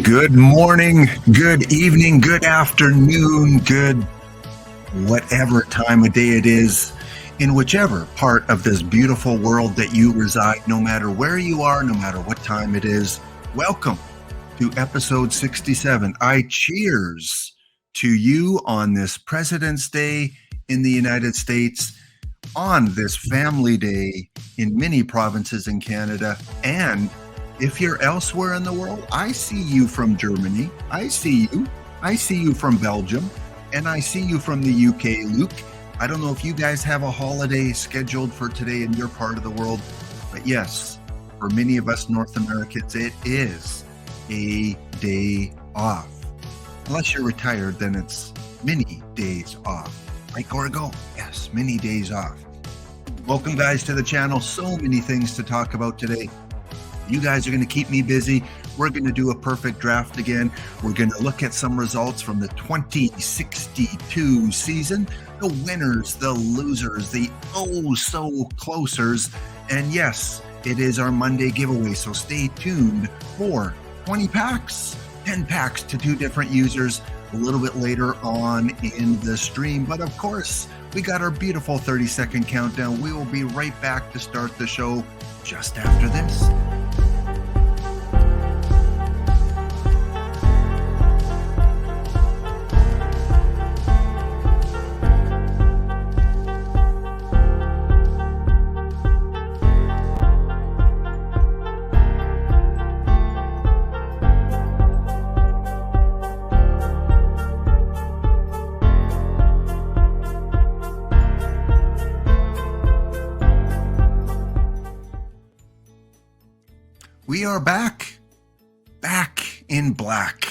Good morning, good evening, good afternoon, good whatever time of day it is, in whichever part of this beautiful world that you reside, no matter where you are, no matter what time it is. Welcome to episode 67. I cheers to you on this President's Day in the United States, on this Family Day in many provinces in Canada, and if you're elsewhere in the world, I see you from Germany. I see you. I see you from Belgium. And I see you from the UK, Luke. I don't know if you guys have a holiday scheduled for today in your part of the world. But yes, for many of us North Americans, it is a day off. Unless you're retired, then it's many days off. Right, Gorgo? Yes, many days off. Welcome, guys, to the channel. So many things to talk about today. You guys are going to keep me busy. We're going to do a perfect draft again. We're going to look at some results from the 2062 season, the winners, the losers, the oh-so-closers. And yes, it is our Monday giveaway, so stay tuned for 20 packs, 10 packs to 2 different users a little bit later on in the stream. But of course, we got our beautiful 30-second countdown. We will be right back to start the show just after this. We are back in black.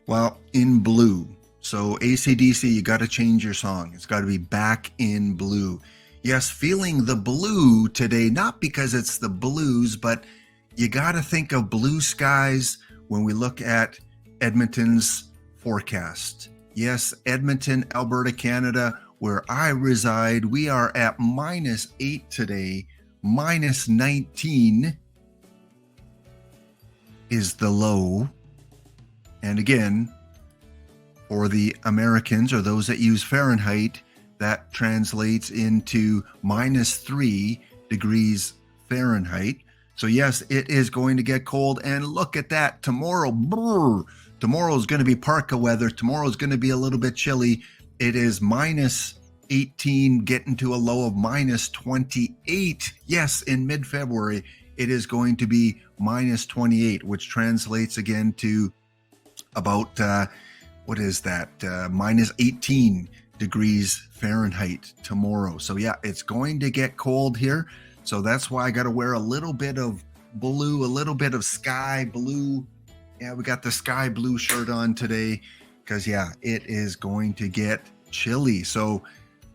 Well, in blue. So AC/DC, you got to change your song. It's got to be back in blue. Yes, feeling the blue today, not because it's the blues, but you got to think of blue skies when we look at Edmonton's forecast. Yes, Edmonton, Alberta, Canada, where I reside, we are at -8 today, -19 is the low. And again, for the Americans or those that use Fahrenheit, that translates into -3 degrees Fahrenheit. So yes, it is going to get cold. And look at that, tomorrow, tomorrow is going to be parka weather. Tomorrow is going to be a little bit chilly. It is -18, getting to a low of -28. Yes, in mid-February, it is going to be -28, which translates again to about, what is that, -18 degrees Fahrenheit tomorrow. So yeah, it's going to get cold here. So that's why I got to wear a little bit of blue, a little bit of sky blue. Yeah, we got the sky blue shirt on today because, yeah, it is going to get chilly. So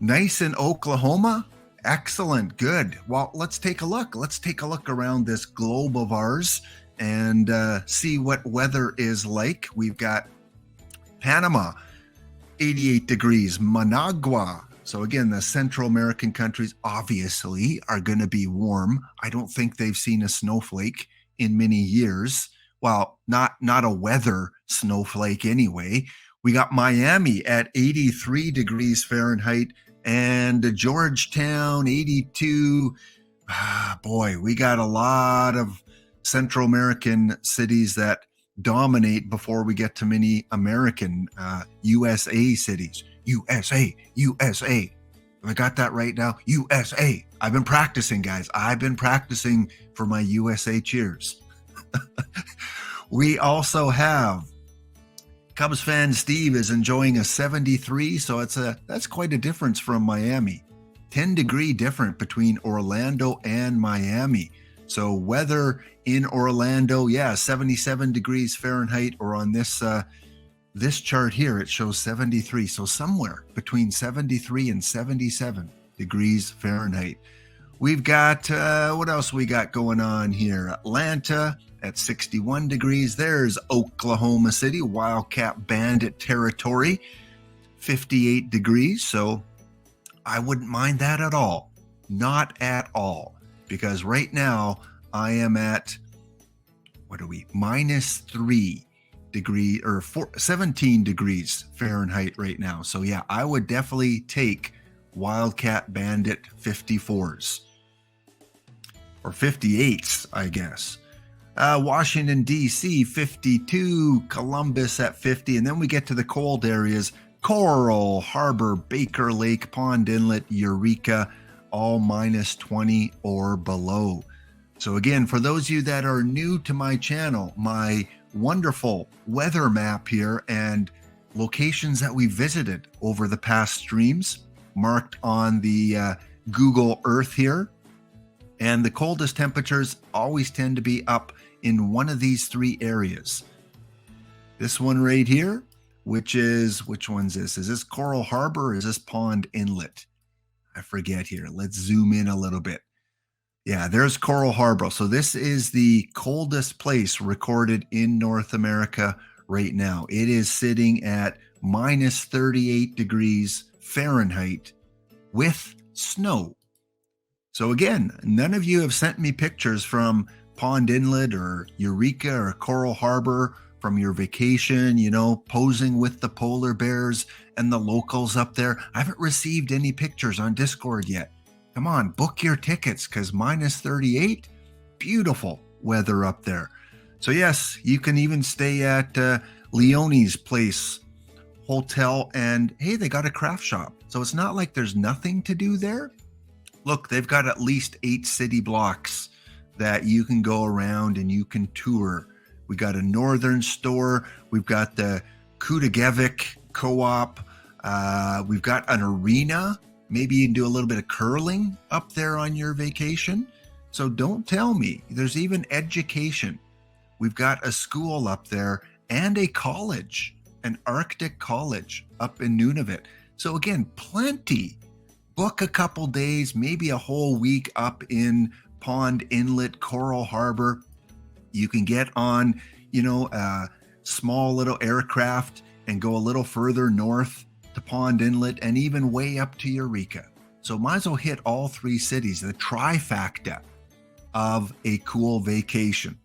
nice in Oklahoma. Excellent. Good. Well, let's take a look. Let's take a look around this globe of ours and see what weather is like. We've got Panama, 88 degrees. Managua. So again, the Central American countries obviously are going to be warm. I don't think they've seen a snowflake in many years. Well, not a weather snowflake anyway. We got Miami at 83 degrees Fahrenheit. And Georgetown, 82. Boy, we got a lot of Central American cities that dominate before we get to many American USA cities. USA. Have I got that right now? USA. I've been practicing, guys. I've been practicing for my USA cheers. We also have Cubs fan Steve is enjoying a 73, so that's quite a difference from Miami. 10-degree difference between Orlando and Miami. So weather in Orlando, yeah, 77 degrees Fahrenheit, or on this this chart here, it shows 73. So somewhere between 73 and 77 degrees Fahrenheit. We've got, what else we got going on here? Atlanta at 61 degrees. There's Oklahoma City, Wildcat Bandit territory, 58 degrees. So I wouldn't mind that at all. Not at all. Because right now I am at, what are we? -3 degree or 17 degrees Fahrenheit right now. So yeah, I would definitely take Wildcat Bandit 54s or 58s, I guess. Washington, D.C., 52, Columbus at 50, and then we get to the cold areas, Coral Harbor, Baker Lake, Pond Inlet, Eureka, all minus 20 or below. So again, for those of you that are new to my channel, my wonderful weather map here and locations that we visited over the past streams marked on the Google Earth here. And the coldest temperatures always tend to be up in one of these three areas. This one right here, which one's this? Is this Coral Harbor or is this Pond Inlet? I forget here. Let's zoom in a little bit. Yeah, there's Coral Harbor. So this is the coldest place recorded in North America right now. It is sitting at minus 38 degrees Fahrenheit with snow. So again, none of you have sent me pictures from Pond Inlet or Eureka or Coral Harbor from your vacation, you know, posing with the polar bears and the locals up there. I haven't received any pictures on Discord yet. Come on, book your tickets because minus 38, beautiful weather up there. So yes, you can even stay at Leone's Place Hotel, and hey, they got a craft shop. So it's not like there's nothing to do there. Look, they've got at least 8 city blocks that you can go around and you can tour. We got a northern store. We've got the Heathdg co-op. We've got an arena. Maybe you can do a little bit of curling up there on your vacation. So don't tell me. There's even education. We've got a school up there and a college, an Arctic college up in Nunavut. So again, plenty. Book a couple days, maybe a whole week up in Pond Inlet, Coral Harbor. You can get on, you know, a small little aircraft and go a little further north to Pond Inlet and even way up to Eureka. So might as well hit all 3 cities, the trifecta of a cool vacation.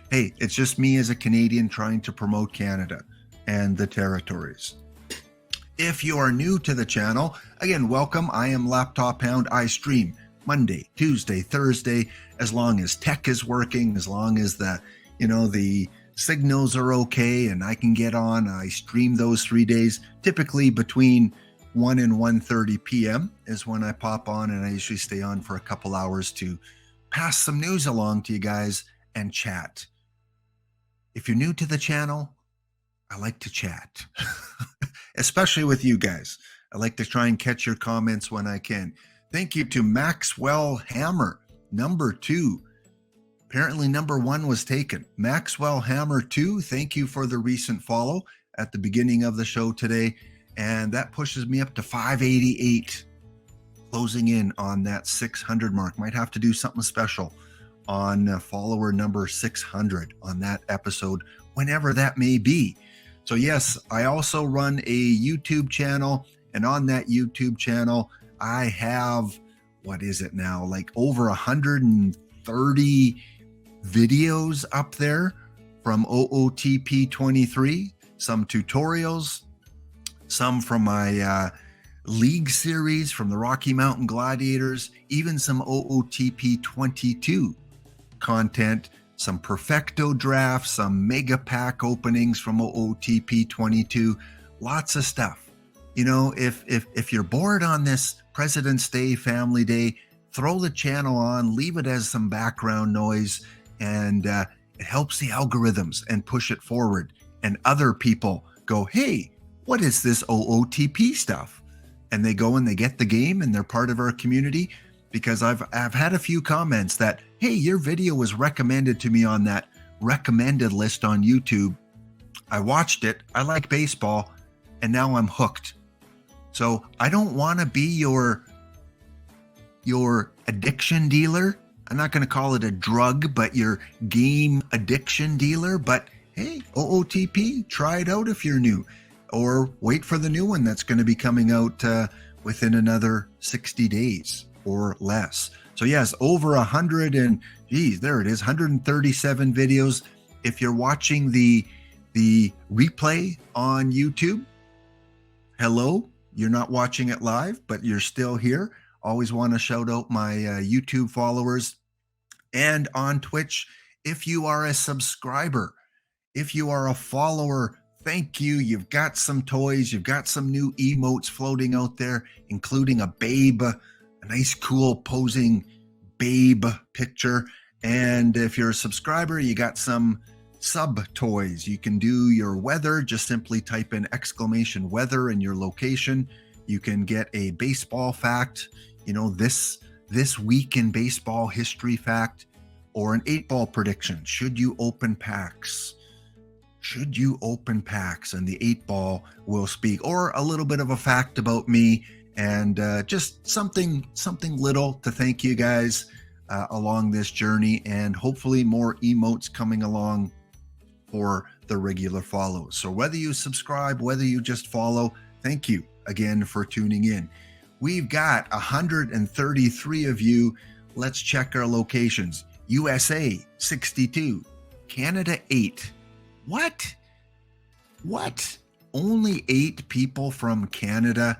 Hey, it's just me as a Canadian trying to promote Canada and the territories. If you are new to the channel, again, welcome. I am Laptop Hound. I stream Monday, Tuesday, Thursday, as long as tech is working, as long as the signals are okay and I can get on. I stream those 3 days, typically between 1 and 1:30 p.m. is when I pop on, and I usually stay on for a couple hours to pass some news along to you guys and chat. If you're new to the channel, I like to chat, especially with you guys. I like to try and catch your comments when I can. Thank you to Maxwell Hammer, number 2. Apparently number 1 was taken. Maxwell Hammer 2, thank you for the recent follow at the beginning of the show today. And that pushes me up to 588, closing in on that 600 mark. Might have to do something special on follower number 600 on that episode, whenever that may be. So yes, I also run a YouTube channel, and on that YouTube channel, I have, what is it now, like over 130 videos up there from OOTP 23, some tutorials, some from my League series from the Rocky Mountain Gladiators, even some OOTP 22 content, some Perfecto drafts, some mega pack openings from OOTP 22, lots of stuff. You know, if you're bored on this President's Day, Family Day, throw the channel on, leave it as some background noise, and it helps the algorithms and push it forward. And other people go, hey, what is this OOTP stuff? And they go and they get the game and they're part of our community, because I've had a few comments that, hey, your video was recommended to me on that recommended list on YouTube. I watched it, I like baseball, and now I'm hooked. So I don't want to be your addiction dealer. I'm not going to call it a drug, but your game addiction dealer. But hey, OOTP, try it out if you're new, or wait for the new one that's going to be coming out within another 60 days or less. So yes, over 100 and geez, there it is, 137 videos. If you're watching the the replay on YouTube, hello. You're not watching it live, but you're still here. Always want to shout out my YouTube followers. And on Twitch, if you are a subscriber, if you are a follower, thank you. You've got some toys. You've got some new emotes floating out there, including a babe, a nice, cool, posing babe picture. And if you're a subscriber, you got some sub toys. You can do your weather. Just simply type in exclamation weather in your location. You can get a baseball fact, this week in baseball history fact, or an 8-ball prediction. Should you open packs? Should you open packs? And the 8-ball will speak, or a little bit of a fact about me, and just something little to thank you guys along this journey, and hopefully more emotes coming along for the regular follows. So whether you subscribe, whether you just follow, thank you again for tuning in. We've got 133 of you. Let's check our locations. USA 62, Canada 8. What? Only 8 people from Canada?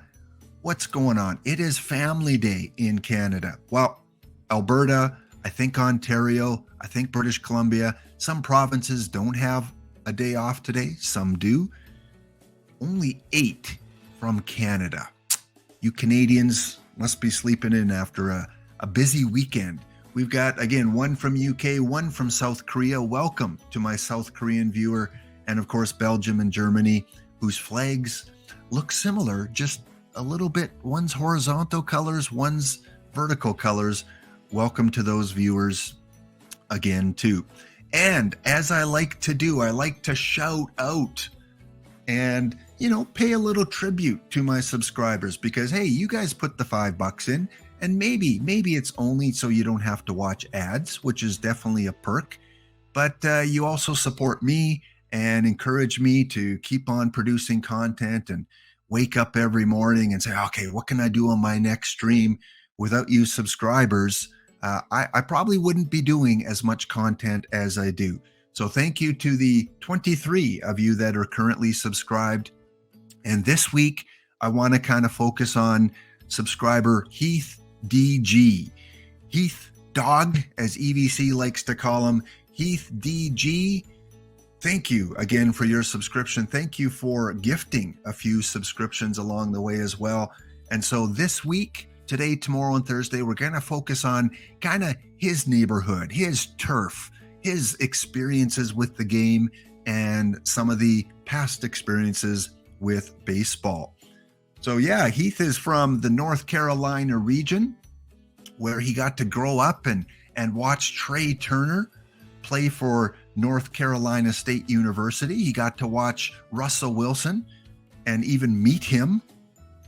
What's going on? It is Family Day in Canada. Well, Alberta, I think Ontario, I think British Columbia, some provinces don't have a day off today. Some do. Only 8 from Canada. You Canadians must be sleeping in after a busy weekend. We've got, again, one from UK, one from South Korea. Welcome to my South Korean viewer. And of course, Belgium and Germany, whose flags look similar, just a little bit. One's horizontal colors, one's vertical colors. Welcome to those viewers again, too. And as I like to do, I like to shout out and, pay a little tribute to my subscribers, because, hey, you guys put the $5 in, and maybe it's only so you don't have to watch ads, which is definitely a perk, but you also support me and encourage me to keep on producing content and wake up every morning and say, okay, what can I do on my next stream? Without you subscribers, I probably wouldn't be doing as much content as I do. So thank you to the 23 of you that are currently subscribed. And this week, I want to kind of focus on subscriber Heathdg. Heathdg, as EVC likes to call him. Heathdg, thank you again for your subscription. Thank you for gifting a few subscriptions along the way as well. And so this week, today, tomorrow, and Thursday, we're going to focus on kind of his neighborhood, his turf, his experiences with the game, and some of the past experiences with baseball. So yeah, Heath is from the North Carolina region, where he got to grow up and watch Trey Turner play for North Carolina State University. He got to watch Russell Wilson and even meet him,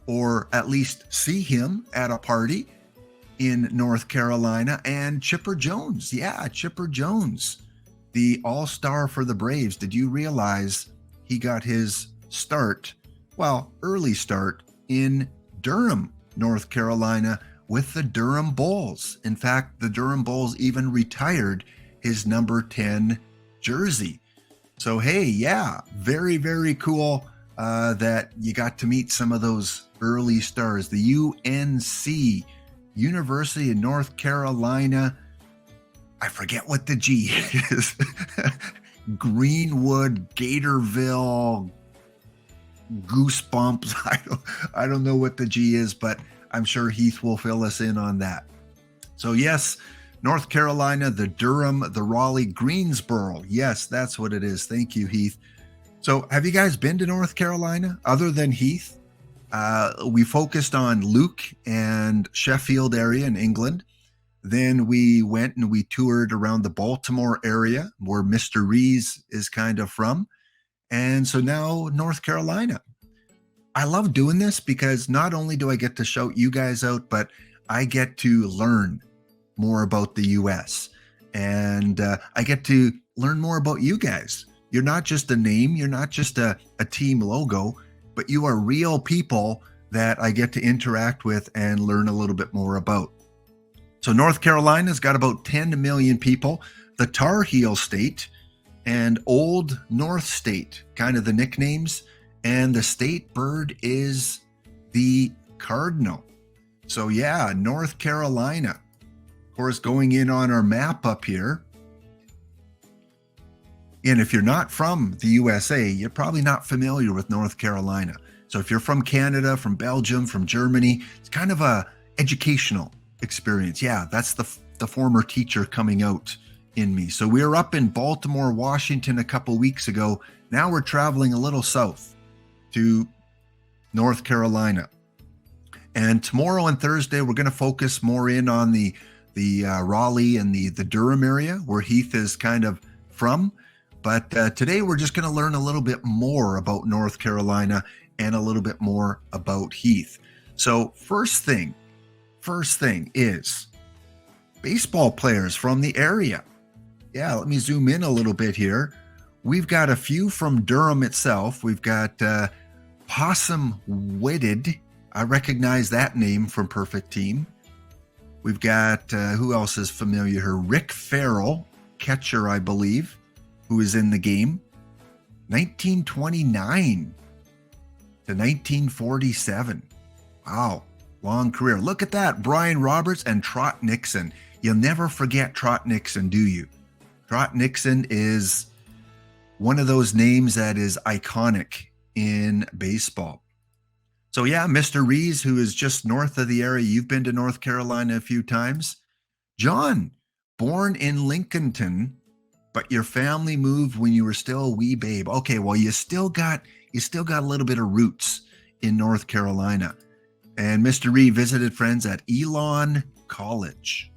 or at least see him at a party in North Carolina. And Chipper Jones. Yeah, Chipper Jones, the all-star for the Braves. Did you realize he got his start, early start, in Durham, North Carolina, with the Durham Bulls? In fact, the Durham Bulls even retired his number 10 jersey. So, hey, yeah, very, very cool that you got to meet some of those early stars. The UNC, University of North Carolina, I forget what the G is. Greenwood, Gatorville, Goosebumps. I don't know what the G is, but I'm sure Heath will fill us in on that. So yes, North Carolina, the Durham, the Raleigh, Greensboro. Yes, that's what it is. Thank you, Heath. So have you guys been to North Carolina other than Heath? We focused on Luke and Sheffield area in England. Then we went and we toured around the Baltimore area, where Mr. Rees is kind of from. And so now North Carolina. I love doing this because not only do I get to shout you guys out, but I get to learn more about the U.S. And I get to learn more about you guys. You're not just a name. You're not just a team logo, but you are real people that I get to interact with and learn a little bit more about. So North Carolina's got about 10 million people, the Tar Heel state. and Old North State, kind of the nicknames. And the state bird is the cardinal. So yeah, North Carolina. Of course, going in on our map up here. And if you're not from the USA, you're probably not familiar with North Carolina. So if you're from Canada, from Belgium, from Germany, it's kind of a educational experience. Yeah, that's the former teacher coming out in me. So we were up in Baltimore, Washington a couple weeks ago. Now we're traveling a little south to North Carolina. And tomorrow and Thursday, we're going to focus more in on the Raleigh and the Durham area where Heath is kind of from. But today we're just going to learn a little bit more about North Carolina and a little bit more about Heath. So first thing is baseball players from the area. Yeah, let me zoom in a little bit here. We've got a few from Durham itself. We've got Possum Wedded. I recognize that name from Perfect Team. We've got, who else is familiar here? Rick Farrell, catcher, I believe, who is in the game. 1929 to 1947. Wow, long career. Look at that, Brian Roberts and Trot Nixon. You'll never forget Trot Nixon, do you? Trot Nixon is one of those names that is iconic in baseball. So yeah, Mr. Rees, who is just north of the area. You've been to North Carolina a few times. John, born in Lincolnton, but your family moved when you were still a wee babe. Okay, well, you still got a little bit of roots in North Carolina. And Mr. Reed visited friends at Elon College.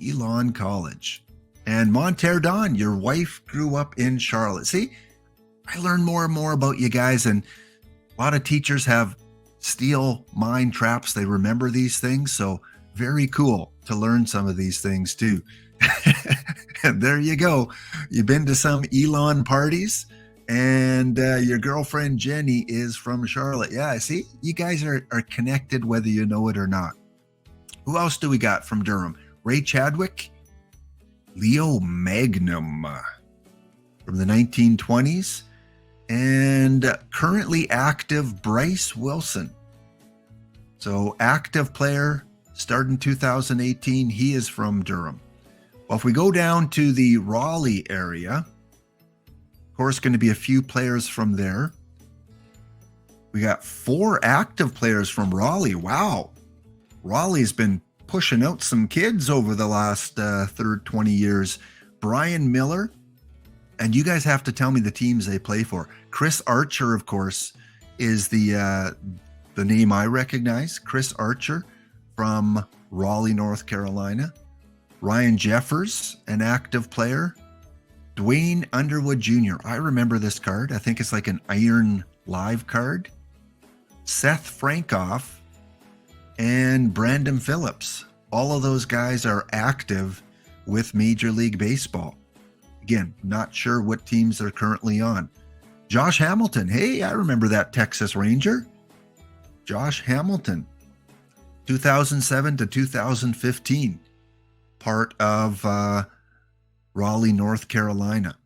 Elon College. And Monterre Don, your wife grew up in Charlotte. See, I learn more and more about you guys, and a lot of teachers have steel mind traps. They remember these things, so very cool to learn some of these things too. And there you go. You've been to some Elon parties, and your girlfriend Jenny is from Charlotte. Yeah, see, you guys are connected whether you know it or not. Who else do we got from Durham? Ray Chadwick, Leo Magnum from the 1920s, and currently active Bryce Wilson. So active player, started in 2018. He is from Durham. Well, if we go down to the Raleigh area, of course, going to be a few players from there. We got 4 active players from Raleigh. Wow. Raleigh's been pushing out some kids over the last 20 years. Brian Miller, and you guys have to tell me the teams they play for. Chris Archer, of course, is the name I recognize. Chris Archer from Raleigh, North Carolina. Ryan Jeffers, an active player. Dwayne Underwood Jr. I remember this card. I think it's like an Iron Live card. Seth Frankoff and Brandon Phillips. All of those guys are active with Major League Baseball. Again, not sure what teams they're currently on. Josh Hamilton. Hey, I remember that Texas Ranger. Josh Hamilton. 2007 to 2015. Part of Raleigh, North Carolina.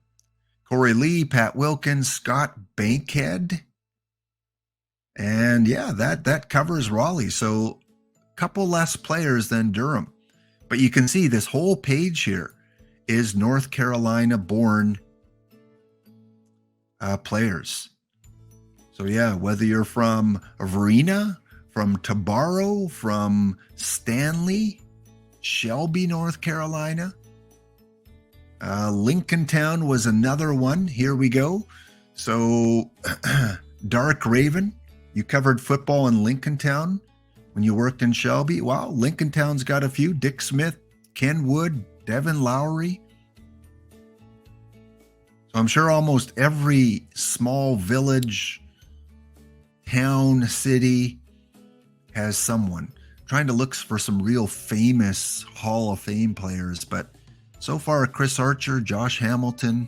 Corey Lee, Pat Wilkins, Scott Bankhead. And yeah, that covers Raleigh. So a couple less players than Durham. But you can see this whole page here is North Carolina born players. So yeah, whether you're from Varina, from Tabaro, from Stanley, Shelby, North Carolina. Lincolntown was another one. Here we go. So Dark Raven, you covered football in Lincolntown when you worked in Shelby. Wow, Lincolntown's got a few. Dick Smith, Ken Wood, Devin Lowry. So I'm sure almost every small village, town, city has someone. Trying to look for some real famous Hall of Fame players, but so far Chris Archer, Josh Hamilton,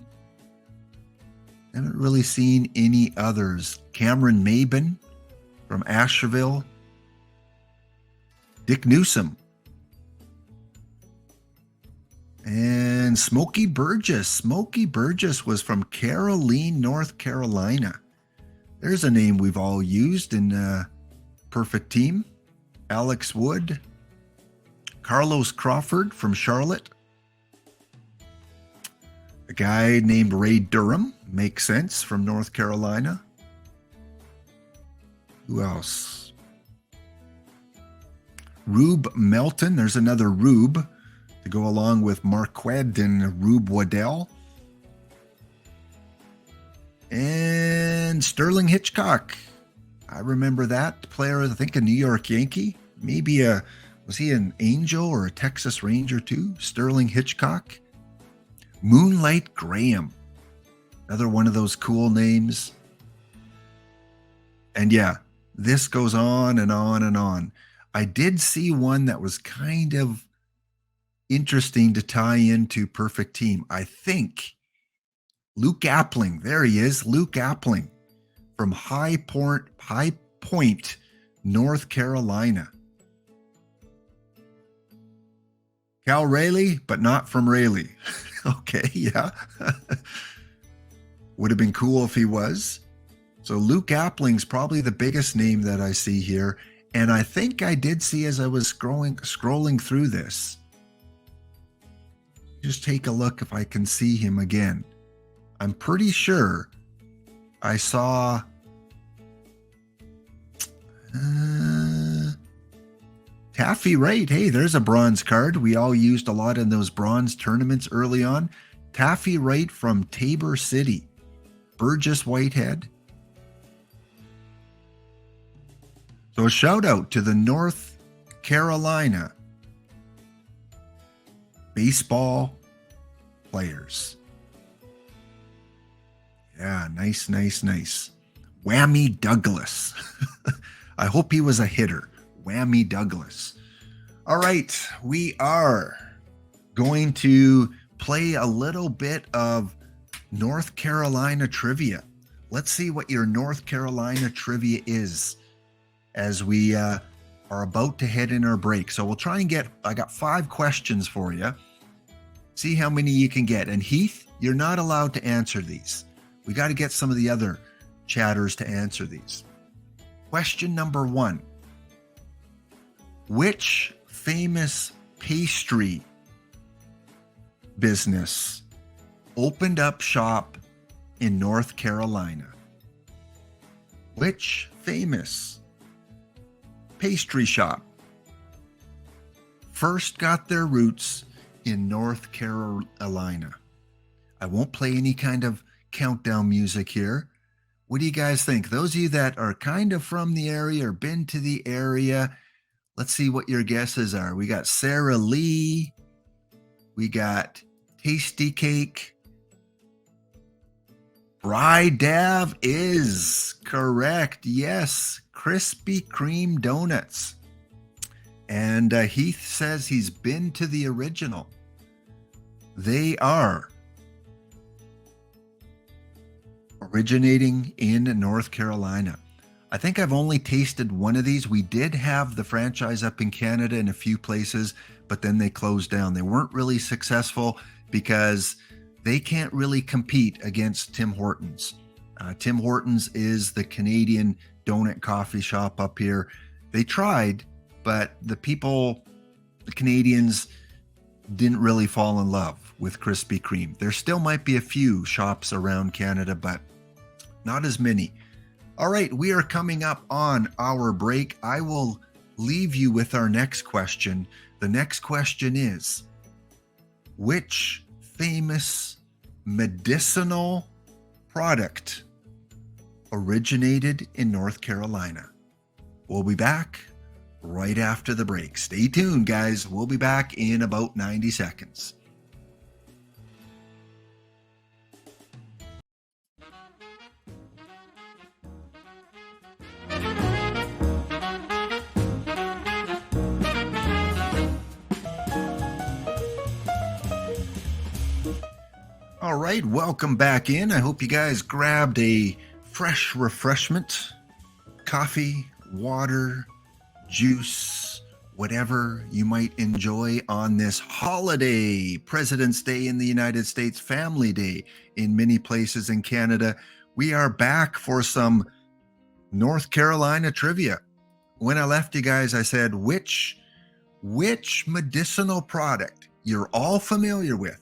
haven't really seen any others. Cameron Mabin from Asheville, Dick Newsom. And Smokey Burgess. Smokey Burgess was from Caroline, North Carolina. There's a name we've all used in Perfect Team. Alex Wood. Carlos Crawford from Charlotte. A guy named Ray Durham, makes sense, from North Carolina. Who else? Rube Melton. There's another Rube to go along with Marquette and Rube Waddell. And Sterling Hitchcock. I remember that player, I think a New York Yankee. Maybe was he an Angel or a Texas Ranger too? Sterling Hitchcock. Moonlight Graham. Another one of those cool names. And yeah, this goes on and on and on. I did see one that was kind of interesting to tie into Perfect Team. I think Luke Appling. There he is, Luke Appling from High Point, North Carolina. Cal Rayleigh, but not from Rayleigh. Okay, yeah. Would have been cool if he was. So Luke Appling's probably the biggest name that I see here. And I think I did see as I was scrolling through this. Just take a look if I can see him again. I'm pretty sure I saw Taffy Wright. Hey, there's a bronze card. We all used a lot in those bronze tournaments early on. Taffy Wright from Tabor City. Burgess Whitehead. So a shout out to the North Carolina baseball players. Yeah, nice. Whammy Douglas. I hope he was a hitter. Whammy Douglas. All right, we are going to play a little bit of North Carolina trivia. Let's see what your North Carolina trivia is as we are about to head in our break. So we'll try and I got 5 questions for you. See how many you can get. And Heath, you're not allowed to answer these. We got to get some of the other chatters to answer these. Question number 1. Which famous pastry business opened up shop in North Carolina? Which famous pastry shop first got their roots in North Carolina? I won't play any kind of countdown music here. What do you guys think? Those of you that are kind of from the area or been to the area, let's see what your guesses are. We got Sarah Lee. We got Tasty Cake. Dav is correct. Yes, Krispy Kreme donuts. And Heath says he's been to the original. They are originating in North Carolina. I think I've only tasted one of these. We did have the franchise up in Canada in a few places, but then they closed down. They weren't really successful because they can't really compete against Tim Hortons. Tim Hortons is the Canadian donut coffee shop up here. They tried, but the Canadians didn't really fall in love with Krispy Kreme. There still might be a few shops around Canada, but not as many. All right, we are coming up on our break. I will leave you with our next question. The next question is, which famous medicinal product originated in North Carolina? We'll be back right after the break. Stay tuned, guys. We'll be back in about 90 seconds. All right, welcome back in. I hope you guys grabbed a fresh refreshment, coffee, water, juice, whatever you might enjoy on this holiday, President's Day in the United States, Family Day in many places in Canada. We are back for some North Carolina trivia. When I left you guys, I said, which medicinal product you're all familiar with?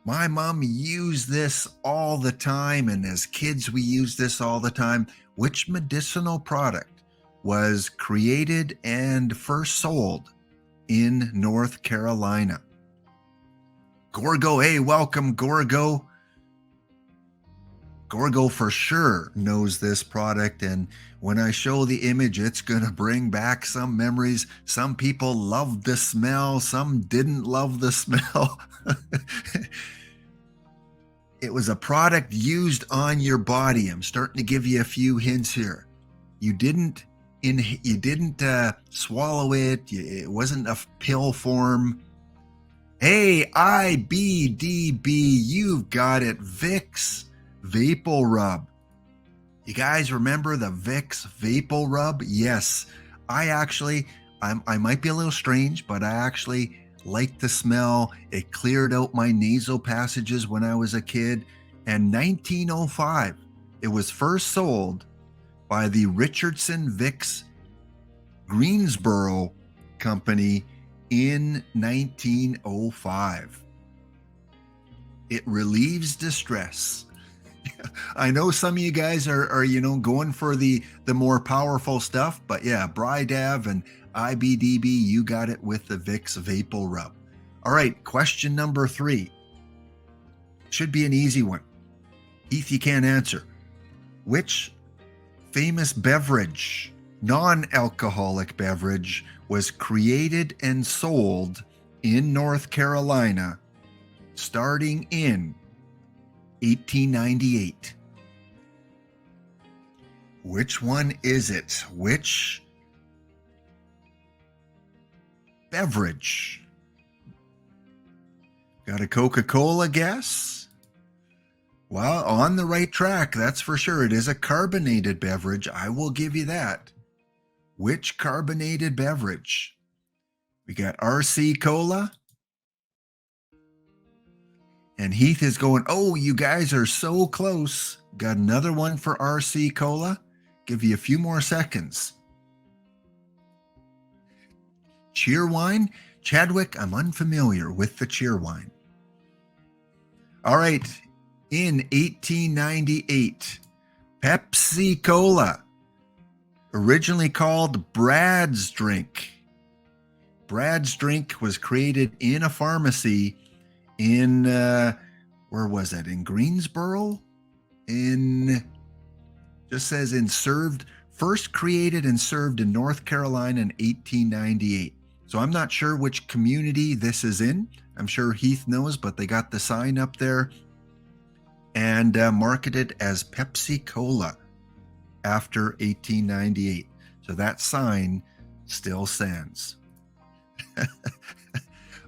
My mom used this all the time, and as kids, we used this all the time. Which medicinal product was created and first sold in North Carolina? Gorgo, hey, welcome, Gorgo. Gorgo for sure knows this product, and when I show the image, it's going to bring back some memories. Some people loved the smell, some didn't love the smell. It was a product used on your body. I'm starting to give you a few hints here. You didn't swallow it. It wasn't a pill form. Hey, IBDB, you've got it. Vicks Vapor Rub. You guys remember the Vicks Vapor Rub? Yes. I might be a little strange, but I actually liked the smell. It cleared out my nasal passages when I was a kid. And 1905, it was first sold by the Richardson Vicks Greensboro Company in 1905. It relieves distress. I know some of you guys are going for the more powerful stuff, but yeah, Brydav and IBDB, you got it with the Vicks Vapor Rub. All right, question number 3. Should be an easy one. Heath, you can't answer. Which famous beverage, non-alcoholic beverage, was created and sold in North Carolina starting in 1898? Which one is it? Which beverage? Got a Coca-Cola guess? Well, on the right track, that's for sure. It is a carbonated beverage. I will give you that. Which carbonated beverage? We got RC Cola. And Heath is going, oh, you guys are so close. Got another one for RC Cola. Give you a few more seconds. Cheerwine? Chadwick, I'm unfamiliar with the Cheerwine. All right. In 1898, Pepsi Cola, originally called Brad's Drink. Brad's Drink was created in a pharmacy in, where was that? In Greensboro? First created and served in North Carolina in 1898. So I'm not sure which community this is in. I'm sure Heath knows, but they got the sign up there and marketed as Pepsi Cola after 1898. So that sign still stands.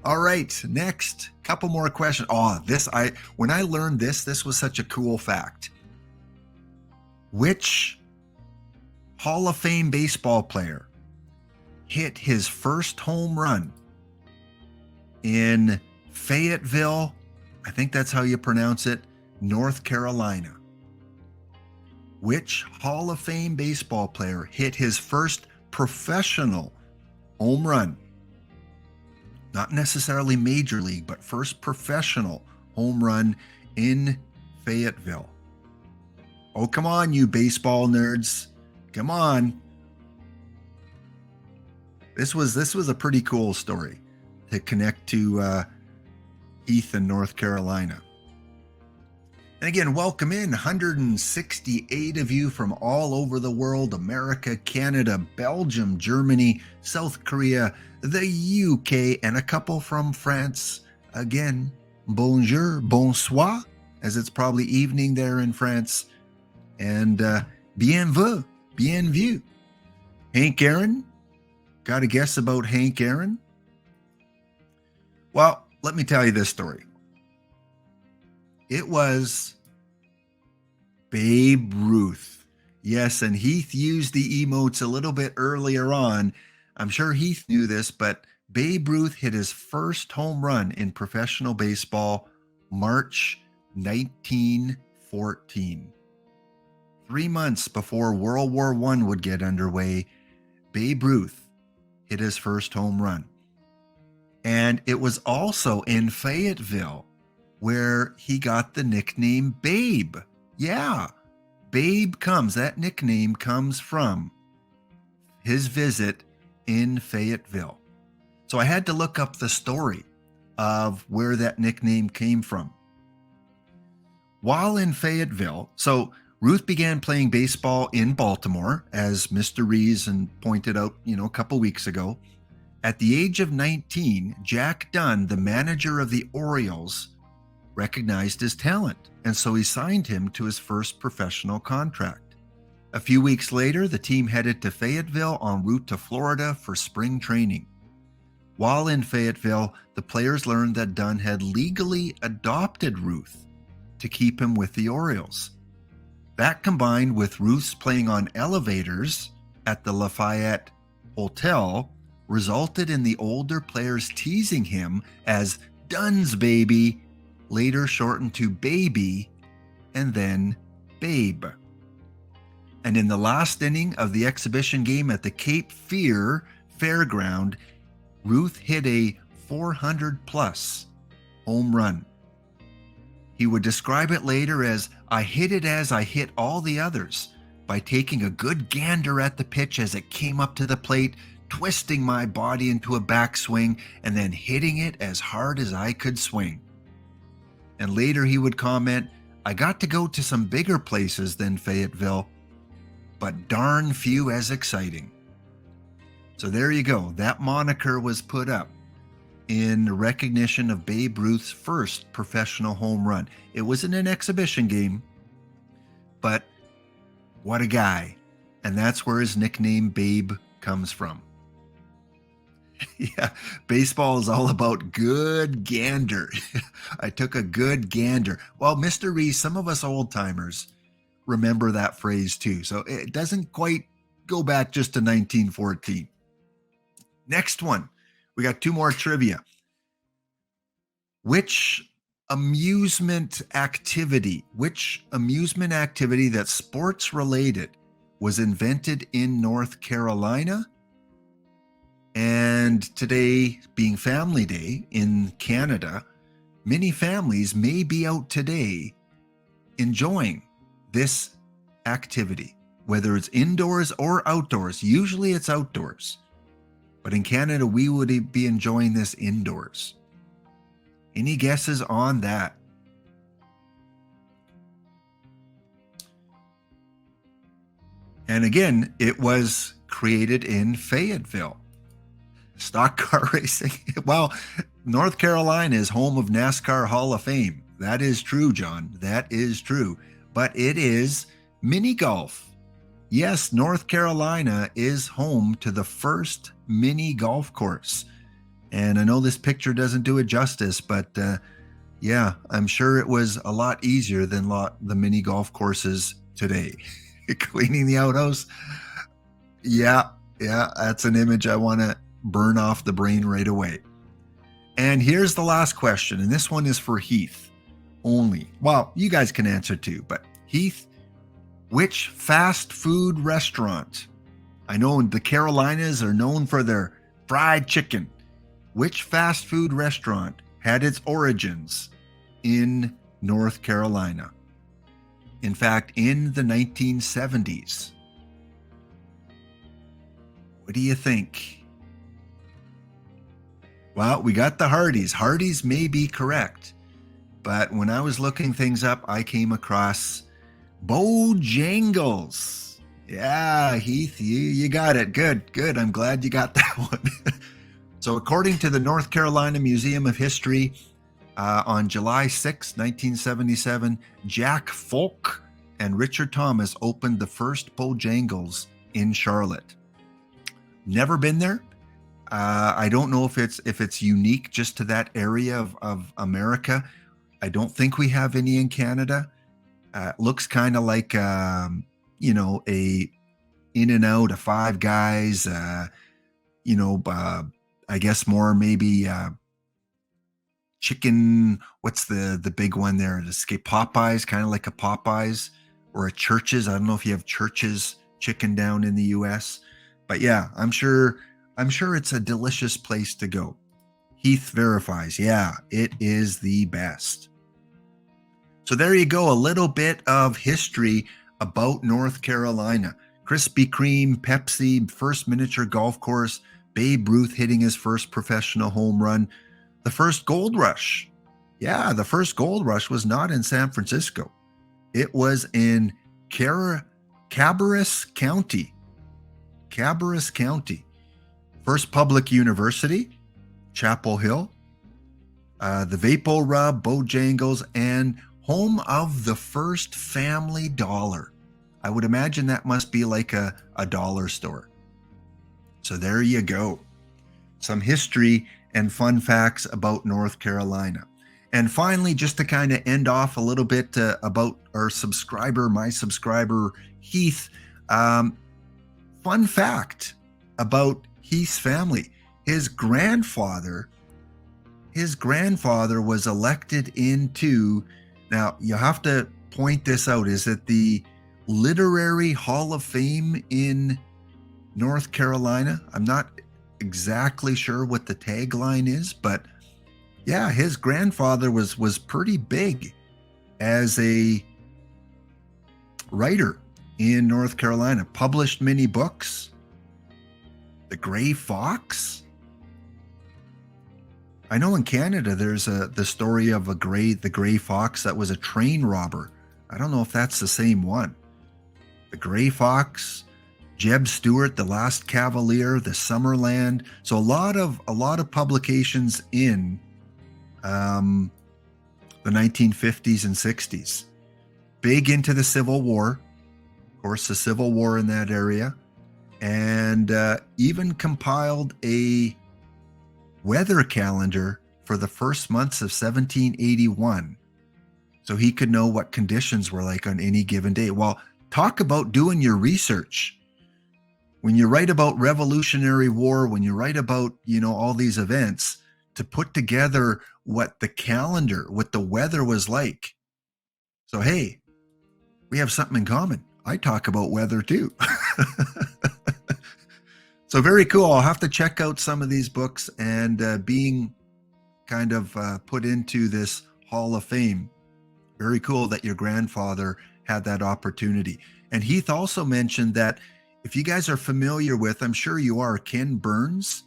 All right, next, couple more questions. When I learned this was such a cool fact. Which Hall of Fame baseball player hit his first home run in Fayetteville, I think that's how you pronounce it, North Carolina? Which Hall of Fame baseball player hit his first professional home run? Not necessarily major league, but first professional home run in Fayetteville. Oh, come on, you baseball nerds. Come on. This was a pretty cool story to connect to Heath in North Carolina. And again, welcome in 168 of you from all over the world: America, Canada, Belgium, Germany, South Korea, the UK, and a couple from France. Again, bonjour, bonsoir, as it's probably evening there in France. And bienvenue, bienvenue. Hank Aaron, got a guess about Hank Aaron? Well, let me tell you this story. It was Babe Ruth. Yes, and Heath used the emotes a little bit earlier on. I'm sure Heath knew this, but Babe Ruth hit his first home run in professional baseball March 1914. 3 months before World War I would get underway, Babe Ruth hit his first home run. And it was also in Fayetteville where he got the nickname Babe. Yeah, that nickname comes from his visit in Fayetteville. So I had to look up the story of where that nickname came from. While in Fayetteville, so Ruth began playing baseball in Baltimore, as Mr. Rees pointed out, a couple weeks ago. At the age of 19, Jack Dunn, the manager of the Orioles, recognized his talent, and so he signed him to his first professional contract. A few weeks later, the team headed to Fayetteville en route to Florida for spring training. While in Fayetteville, the players learned that Dunn had legally adopted Ruth to keep him with the Orioles. That, combined with Ruth's playing on elevators at the Lafayette Hotel, resulted in the older players teasing him as Dunn's baby, later shortened to Baby, and then Babe. And in the last inning of the exhibition game at the Cape Fear Fairground, Ruth hit a 400-plus home run. He would describe it later as, "I hit it as I hit all the others, by taking a good gander at the pitch as it came up to the plate, twisting my body into a backswing, and then hitting it as hard as I could swing." And later he would comment, "I got to go to some bigger places than Fayetteville, but darn few as exciting." So there you go. That moniker was put up in recognition of Babe Ruth's first professional home run. It was in an exhibition game, but what a guy. And that's where his nickname Babe comes from. Yeah, baseball is all about good gander. I took a good gander. Well, Mr. Reese, some of us old timers remember that phrase too. So it doesn't quite go back just to 1914. Next one, we got two more trivia. Which amusement activity that's sports related was invented in North Carolina? And today, being Family Day in Canada, many families may be out today enjoying this activity, whether it's indoors or outdoors. Usually it's outdoors, but in Canada, we would be enjoying this indoors. Any guesses on that? And again, it was created in Fayetteville. Stock car racing. Well, North Carolina is home of NASCAR Hall of Fame. That is true, John. That is true. But it is mini golf. Yes, North Carolina is home to the first mini golf course. And I know this picture doesn't do it justice, but yeah, I'm sure it was a lot easier than the mini golf courses today. Cleaning the outhouse. Yeah, that's an image I want to burn off the brain right away. And here's the last question, and this one is for Heath only. Well, you guys can answer too, but Heath, which fast food restaurant? I know the Carolinas are known for their fried chicken. Which fast food restaurant had its origins in North Carolina? In fact, in the 1970s. What do you think? Well, we got the Hardee's. Hardee's may be correct, but when I was looking things up, I came across Bojangles. Yeah, Heath, you got it. Good. I'm glad you got that one. So according to the North Carolina Museum of History, on July 6, 1977, Jack Folk and Richard Thomas opened the first Bojangles in Charlotte. Never been there. I don't know if it's unique just to that area of America. I don't think we have any in Canada. Looks kind of like a In-N-Out, a Five Guys, I guess more maybe chicken. What's the big one there? Escape Popeyes, kind of like a Popeyes or a Church's. I don't know if you have Church's chicken down in the U.S., but yeah, I'm sure it's a delicious place to go. Heath verifies, yeah, it is the best. So there you go, a little bit of history about North Carolina. Krispy Kreme, Pepsi, first miniature golf course, Babe Ruth hitting his first professional home run, the first gold rush. Yeah, the first gold rush was not in San Francisco. It was in Cabarrus County. Cabarrus County. First public university, Chapel Hill, the Vapo Rub, Bojangles, and home of the first Family Dollar. I would imagine that must be like a dollar store. So there you go. Some history and fun facts about North Carolina. And finally, just to kind of end off a little bit about our subscriber, my subscriber, Heath. Fun fact about Heath's family. His grandfather was elected into, now you have to point this out, is it the Literary Hall of Fame in North Carolina? I'm not exactly sure what the tagline is, but yeah, his grandfather was pretty big as a writer in North Carolina, published many books. The Gray Fox. I know in Canada there's the story of the Gray Fox that was a train robber. I don't know if that's the same one. The Gray Fox, Jeb Stuart, The Last Cavalier, The Summerland. So a lot of publications in the 1950s and 60s. Big into the Civil War. Of course, the Civil War in that area. And even compiled a weather calendar for the first months of 1781, so he could know what conditions were like on any given day. Well, talk about doing your research. When you write about Revolutionary War, when you write about, all these events, to put together what the calendar, what the weather was like. So, hey, we have something in common. I talk about weather too. So very cool. I'll have to check out some of these books, and being kind of put into this Hall of Fame. Very cool that your grandfather had that opportunity. And Heath also mentioned that if you guys are familiar with, I'm sure you are, Ken Burns,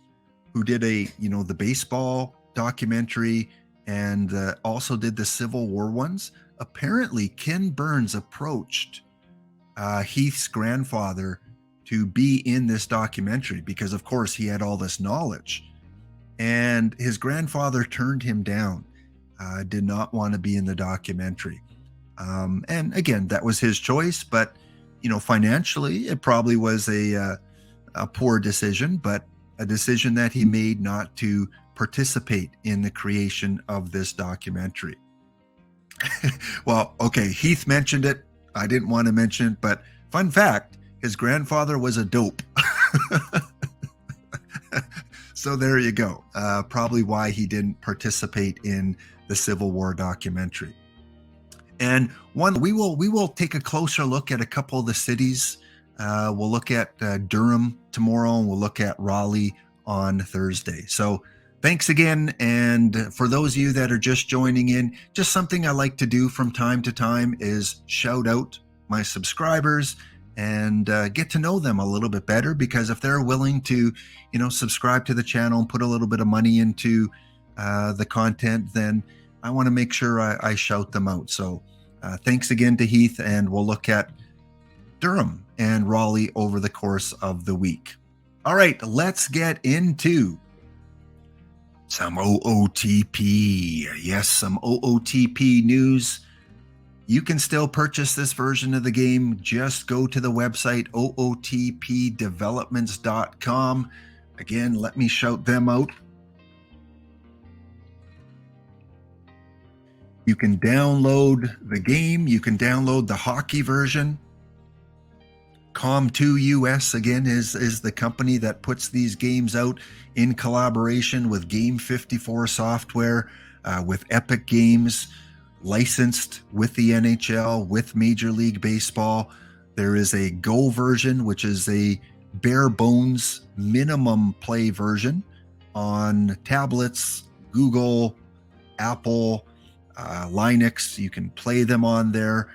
who did the baseball documentary and also did the Civil War ones. Apparently, Ken Burns approached Heath's grandfather to be in this documentary because, of course, he had all this knowledge. And his grandfather turned him down, did not want to be in the documentary. And again, that was his choice, but, financially, it probably was a poor decision, but a decision that he made not to participate in the creation of this documentary. Well, okay, Heath mentioned it. I didn't want to mention it, but fun fact, his grandfather was a dope. So there you go. Probably why he didn't participate in the Civil War documentary. And we will take a closer look at a couple of the cities. We'll look at Durham tomorrow, and we'll look at Raleigh on Thursday. So thanks again. And for those of you that are just joining in, just something I like to do from time to time is shout out my subscribers and get to know them a little bit better, because if they're willing to, subscribe to the channel and put a little bit of money into the content, then I want to make sure I shout them out. So thanks again to Heath, and we'll look at Durham and Raleigh over the course of the week. All right, let's get into some OOTP. Yes, some OOTP news. You can still purchase this version of the game. Just go to the website, ootpdevelopments.com. Again, let me shout them out. You can download the game. You can download the hockey version. Com2 US again is the company that puts these games out in collaboration with Game 54 software, with Epic Games, licensed with the NHL, with Major League Baseball. There is a Go version, which is a bare bones minimum play version on tablets, Google, Apple, Linux. You can play them on there.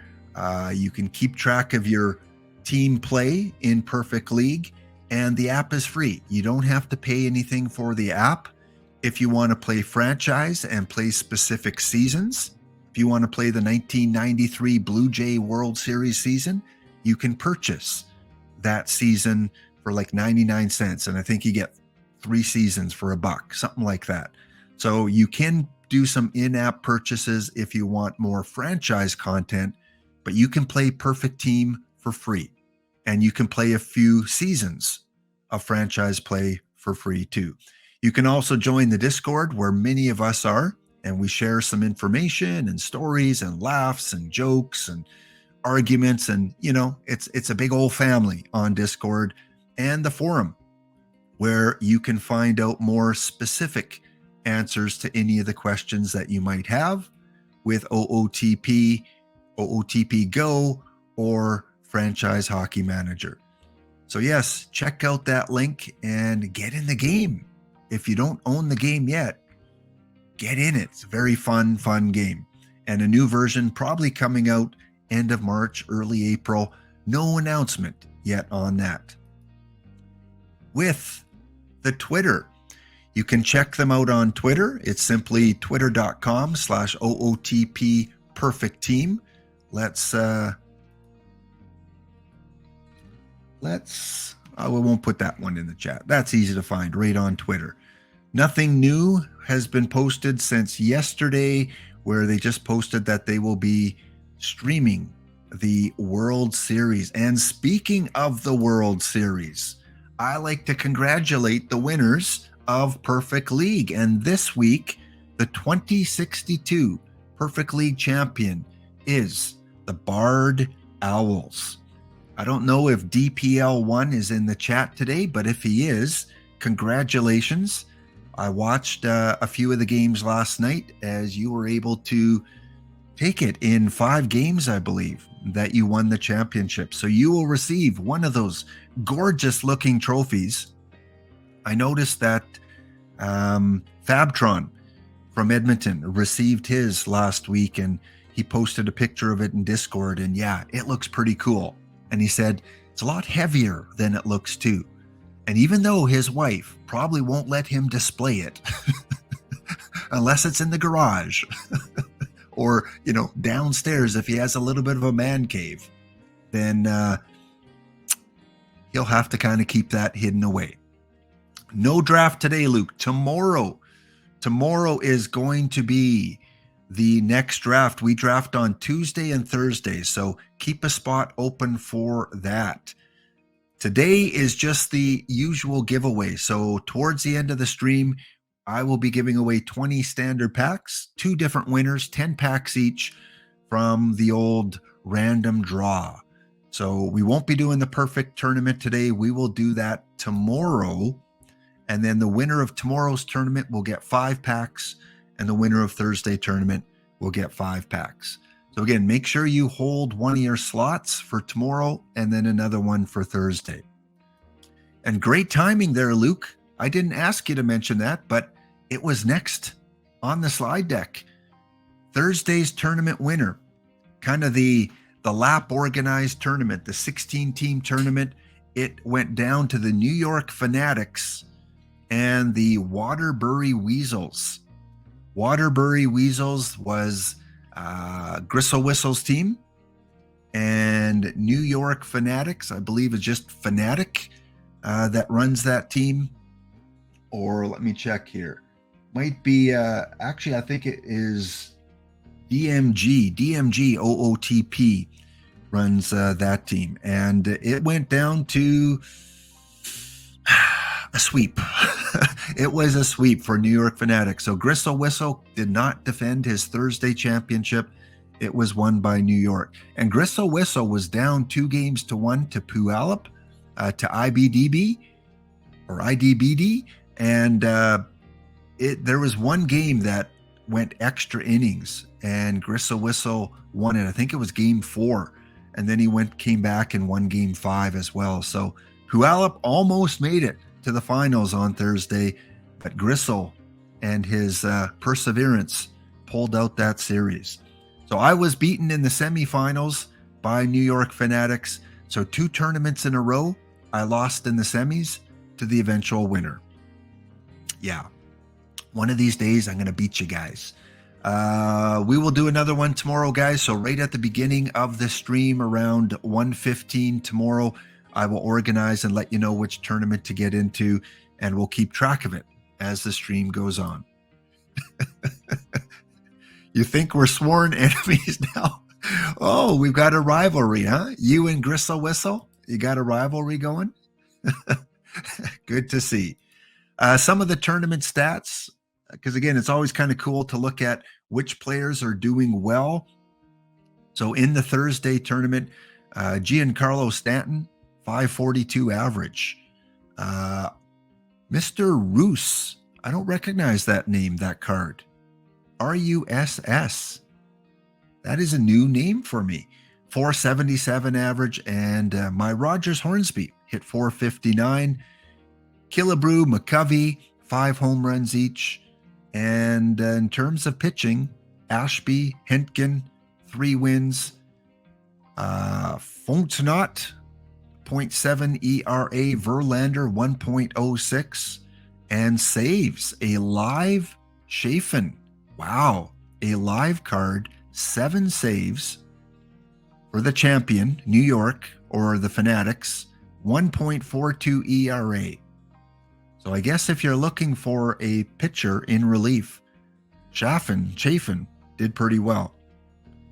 You can keep track of your team play in Perfect League, and the app is free. You don't have to pay anything for the app. If you want to play franchise and play specific seasons, if you want to play the 1993 Blue Jay World Series season, you can purchase that season for like 99 cents. And I think you get 3 seasons for $1, something like that. So you can do some in-app purchases if you want more franchise content, but you can play Perfect Team for free. And you can play a few seasons of franchise play for free too. You can also join the Discord where many of us are, and we share some information and stories and laughs and jokes and arguments. And, you know, it's a big old family on Discord, and the forum where you can find out more specific answers to any of the questions that you might have with OOTP, OOTP Go, or Franchise Hockey Manager. So yes, check out that link and get in the game. If you don't own the game yet, get in it. It's a very fun game. And a new version probably coming out end of March, early April. No announcement yet on that. With the Twitter, you can check them out on Twitter. It's simply twitter.com/OOTP Perfect Team. We won't put that one in the chat. That's easy to find right on Twitter. Nothing new has been posted since yesterday, where they just posted that they will be streaming the World Series. And speaking of the World Series, I like to congratulate the winners of Perfect League. And this week, the 2062 Perfect League champion is the Bard Owls. I don't know if DPL1 is in the chat today, but if he is, congratulations. I watched a few of the games last night as you were able to take it in 5 games, I believe, that you won the championship. So you will receive one of those gorgeous looking trophies. I noticed that Fabtron from Edmonton received his last week, and he posted a picture of it in Discord, and yeah, it looks pretty cool. And he said, it's a lot heavier than it looks too. And even though his wife probably won't let him display it, unless it's in the garage or, you know, downstairs if he has a little bit of a man cave, then he'll have to kind of keep that hidden away. No draft today, Luke. Tomorrow is going to be the next draft. We draft on Tuesday and Thursday, so keep a spot open for that. Today is just the usual giveaway. So towards the end of the stream, I will be giving away 20 standard packs, 2 different winners, 10 packs each from the old random draw. So we won't be doing the perfect tournament today. We will do that tomorrow. And then the winner of tomorrow's tournament will get 5 packs, and the winner of Thursday tournament will get 5 packs. So again, make sure you hold one of your slots for tomorrow and then another one for Thursday. And great timing there, Luke. I didn't ask you to mention that, but it was next on the slide deck. Thursday's tournament winner, kind of the lap organized tournament, the 16-team tournament. It went down to the New York Fanatics and the Waterbury Weasels. Waterbury Weasels was Gristle Whistle's team, and New York Fanatics, I believe, is just Fanatic that runs that team. Or let me check here. Might be, actually, I think it is DMG OOTP runs that team. And it went down to a sweep. It was a sweep for New York Fanatics. So Gristle Whistle did not defend his Thursday championship, it was won by New York. And Gristle Whistle was down 2-1 to Puyallup, to IBDB or IDBD. And there was one game that went extra innings, and Gristle Whistle won it. I think it was game 4. And then he came back and won game 5 as well. So Puyallup almost made it to the finals on Thursday, but Gristle and his perseverance pulled out that series. So I was beaten in the semifinals by New York Fanatics. So 2 tournaments in a row, I lost in the semis to the eventual winner. Yeah. One of these days, I'm going to beat you guys. We will do another one tomorrow, guys. So right at the beginning of the stream, around 1:15 tomorrow, I will organize and let you know which tournament to get into, and we'll keep track of it as the stream goes on. You think we're sworn enemies now? Oh, we've got a rivalry, huh? You and Gristle Whistle, you got a rivalry going? Good to see. Some of the tournament stats, because again, it's always kind of cool to look at which players are doing well. So in the Thursday tournament, Giancarlo Stanton, 542 average. Mr. Roos, I don't recognize that name, that card. RUSS. That is a new name for me. 477 average. And my Rogers Hornsby hit 459. Killebrew, McCovey, 5 home runs each. And in terms of pitching, Ashby, Hentgen, 3 wins. Fontenot, 0.7 ERA. Verlander, 1.06. And saves, a live Chafin. Wow, a live card, 7 saves for the champion, New York, or the Fanatics, 1.42 ERA. So I guess if you're looking for a pitcher in relief, Chafin did pretty well.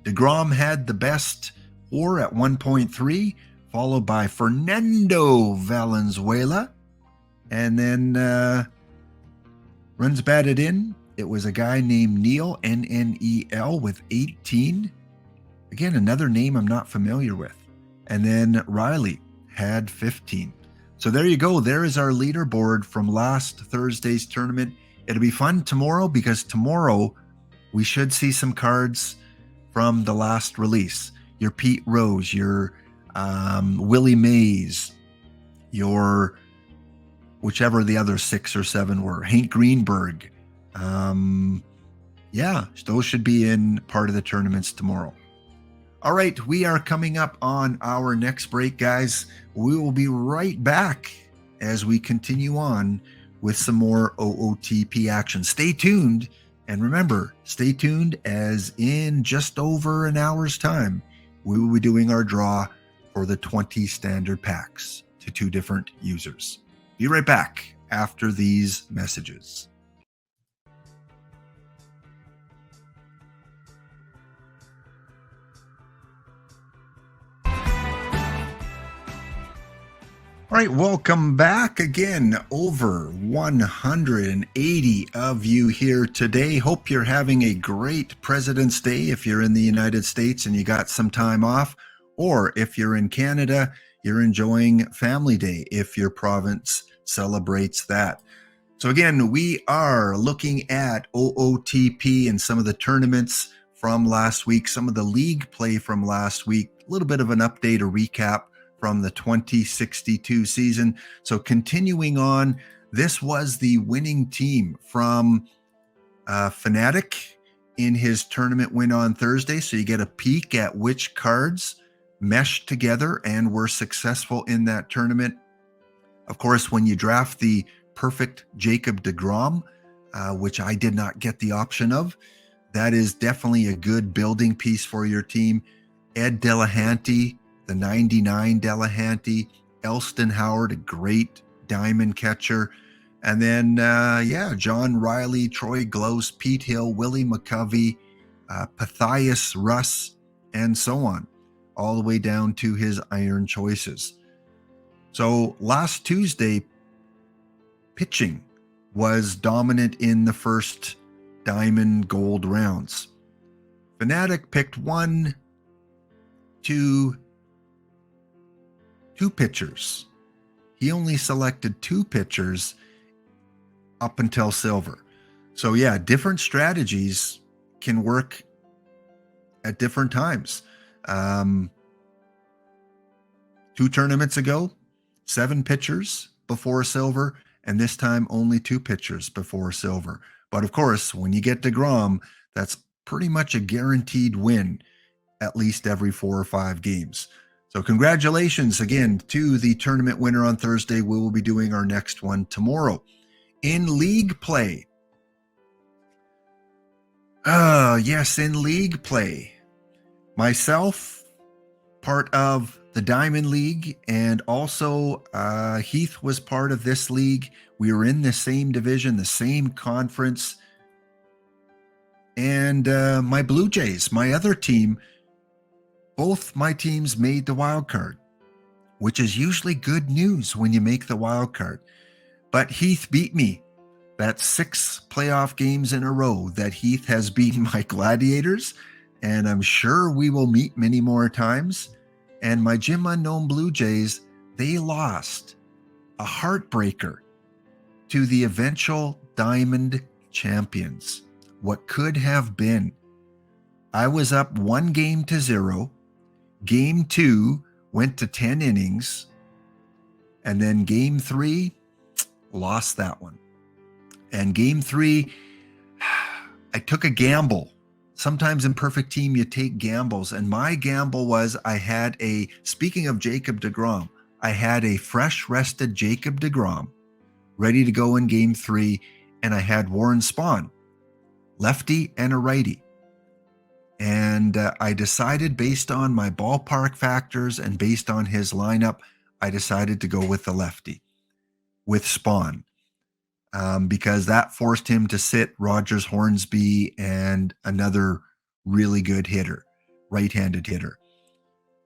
DeGrom had the best WAR at 1.3, followed by Fernando Valenzuela. And then runs batted in, it was a guy named Neil, Nnel, with 18. Again, another name I'm not familiar with. And then Riley had 15. So there you go. There is our leaderboard from last Thursday's tournament. It'll be fun tomorrow because tomorrow we should see some cards from the last release. Your Pete Rose, your Willie Mays, your whichever the other 6 or 7 were, Hank Greenberg. Yeah, those should be in part of the tournaments tomorrow. All right, we are coming up on our next break, guys. We will be right back as we continue on with some more OOTP action. Stay tuned, and remember, stay tuned, as in just over an hour's time, we will be doing our draw for the 20 standard packs to 2 different users. Be right back after these messages. All right, welcome back again. Over 180 of you here today. Hope you're having a great President's Day if you're in the United States and you got some time off, or if you're in Canada, you're enjoying Family Day if your province celebrates that. So again, we are looking at OOTP and some of the tournaments from last week, some of the league play from last week, a little bit of an update, a recap from the 2062 season. So continuing on, this was the winning team from Fanatic in his tournament win on Thursday. So you get a peek at which cards meshed together and were successful in that tournament. Of course, when you draft the perfect Jacob deGrom, which I did not get the option of, that is definitely a good building piece for your team. Ed Delahanty, the 99 Delahanty, Elston Howard, a great diamond catcher. And then, John Riley, Troy Gloss, Pete Hill, Willie McCovey, Pathias Russ, and so on, all the way down to his iron choices. So last Tuesday, pitching was dominant in the first diamond gold rounds. Fanatic picked two pitchers. He only selected 2 pitchers up until silver. So yeah, different strategies can work at different times. 2 tournaments ago, 7 pitchers before silver, and this time only 2 pitchers before silver. But of course, when you get DeGrom, that's pretty much a guaranteed win at least every 4 or 5 games. So congratulations again to the tournament winner on Thursday. We will be doing our next one tomorrow. In league play. Yes, in league play. Myself, part of the Diamond League, and also Heath was part of this league. We were in the same division, the same conference. And my Blue Jays, my other team, both my teams made the wild card, which is usually good news when you make the wild card. But Heath beat me. That's 6 playoff games in a row that Heath has beaten my Gladiators, and I'm sure we will meet many more times. And my Jim Unknown Blue Jays, they lost a heartbreaker to the eventual Diamond champions. What could have been? I was up 1-0. Game 2 went to 10 innings. And then game 3, lost that one. And game 3, I took a gamble. Sometimes in Perfect Team, you take gambles. And my gamble was speaking of Jacob deGrom, I had a fresh rested Jacob deGrom ready to go in game 3. And I had Warren Spahn, lefty and a righty. And I decided, based on my ballpark factors and based on his lineup, I decided to go with the lefty, with Spahn. Because that forced him to sit Rogers Hornsby and another really good hitter, right-handed hitter,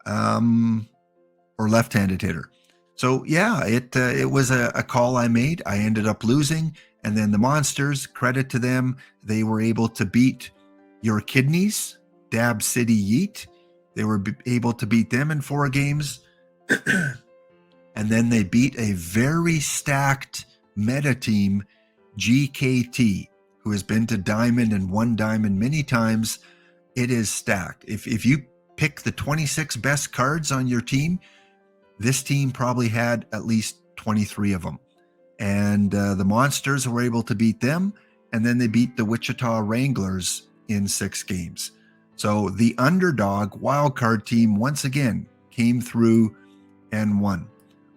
or left-handed hitter. So yeah, it was a call I made. I ended up losing, and then the Monsters, credit to them, they were able to beat your Kidneys, Dab City Yeet. They were able to beat them in 4 games, and then they beat a very stacked meta team, GKT, who has been to Diamond and won Diamond many times. It is stacked. If you pick the 26 best cards on your team, this team probably had at least 23 of them. And the Monsters were able to beat them, and then they beat the Wichita Wranglers in 6 games. So the underdog wildcard team once again came through and won.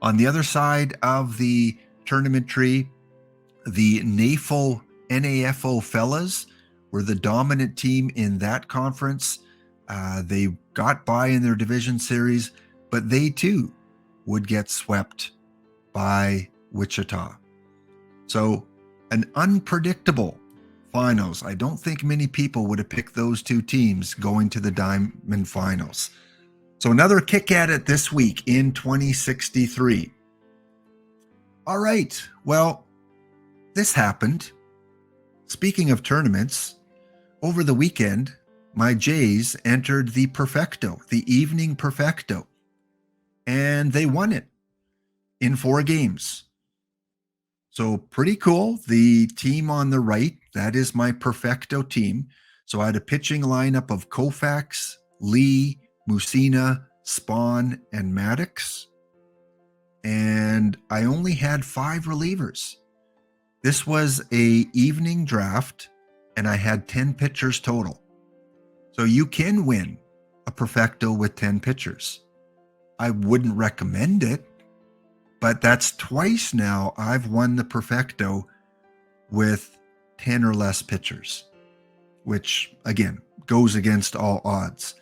On the other side of the tournament tree, the NAFO fellas were the dominant team in that conference. They got by in their division series, but they too would get swept by Wichita. So an unpredictable finals. I don't think many people would have picked those 2 teams going to the Diamond Finals. So another kick at it this week in 2063. All right, well, this happened. Speaking of tournaments, over the weekend, my Jays entered the Perfecto, the evening Perfecto, and they won it in 4 games. So pretty cool. The team on the right, that is my Perfecto team. So I had a pitching lineup of Koufax, Lee, Musina, Spahn, and Maddox. And I only had 5 relievers. This was a evening draft, and I had 10 pitchers total. So you can win a Perfecto with 10 pitchers. I wouldn't recommend it, but that's twice now I've won the Perfecto with 10 or less pitchers, which, again, goes against all odds.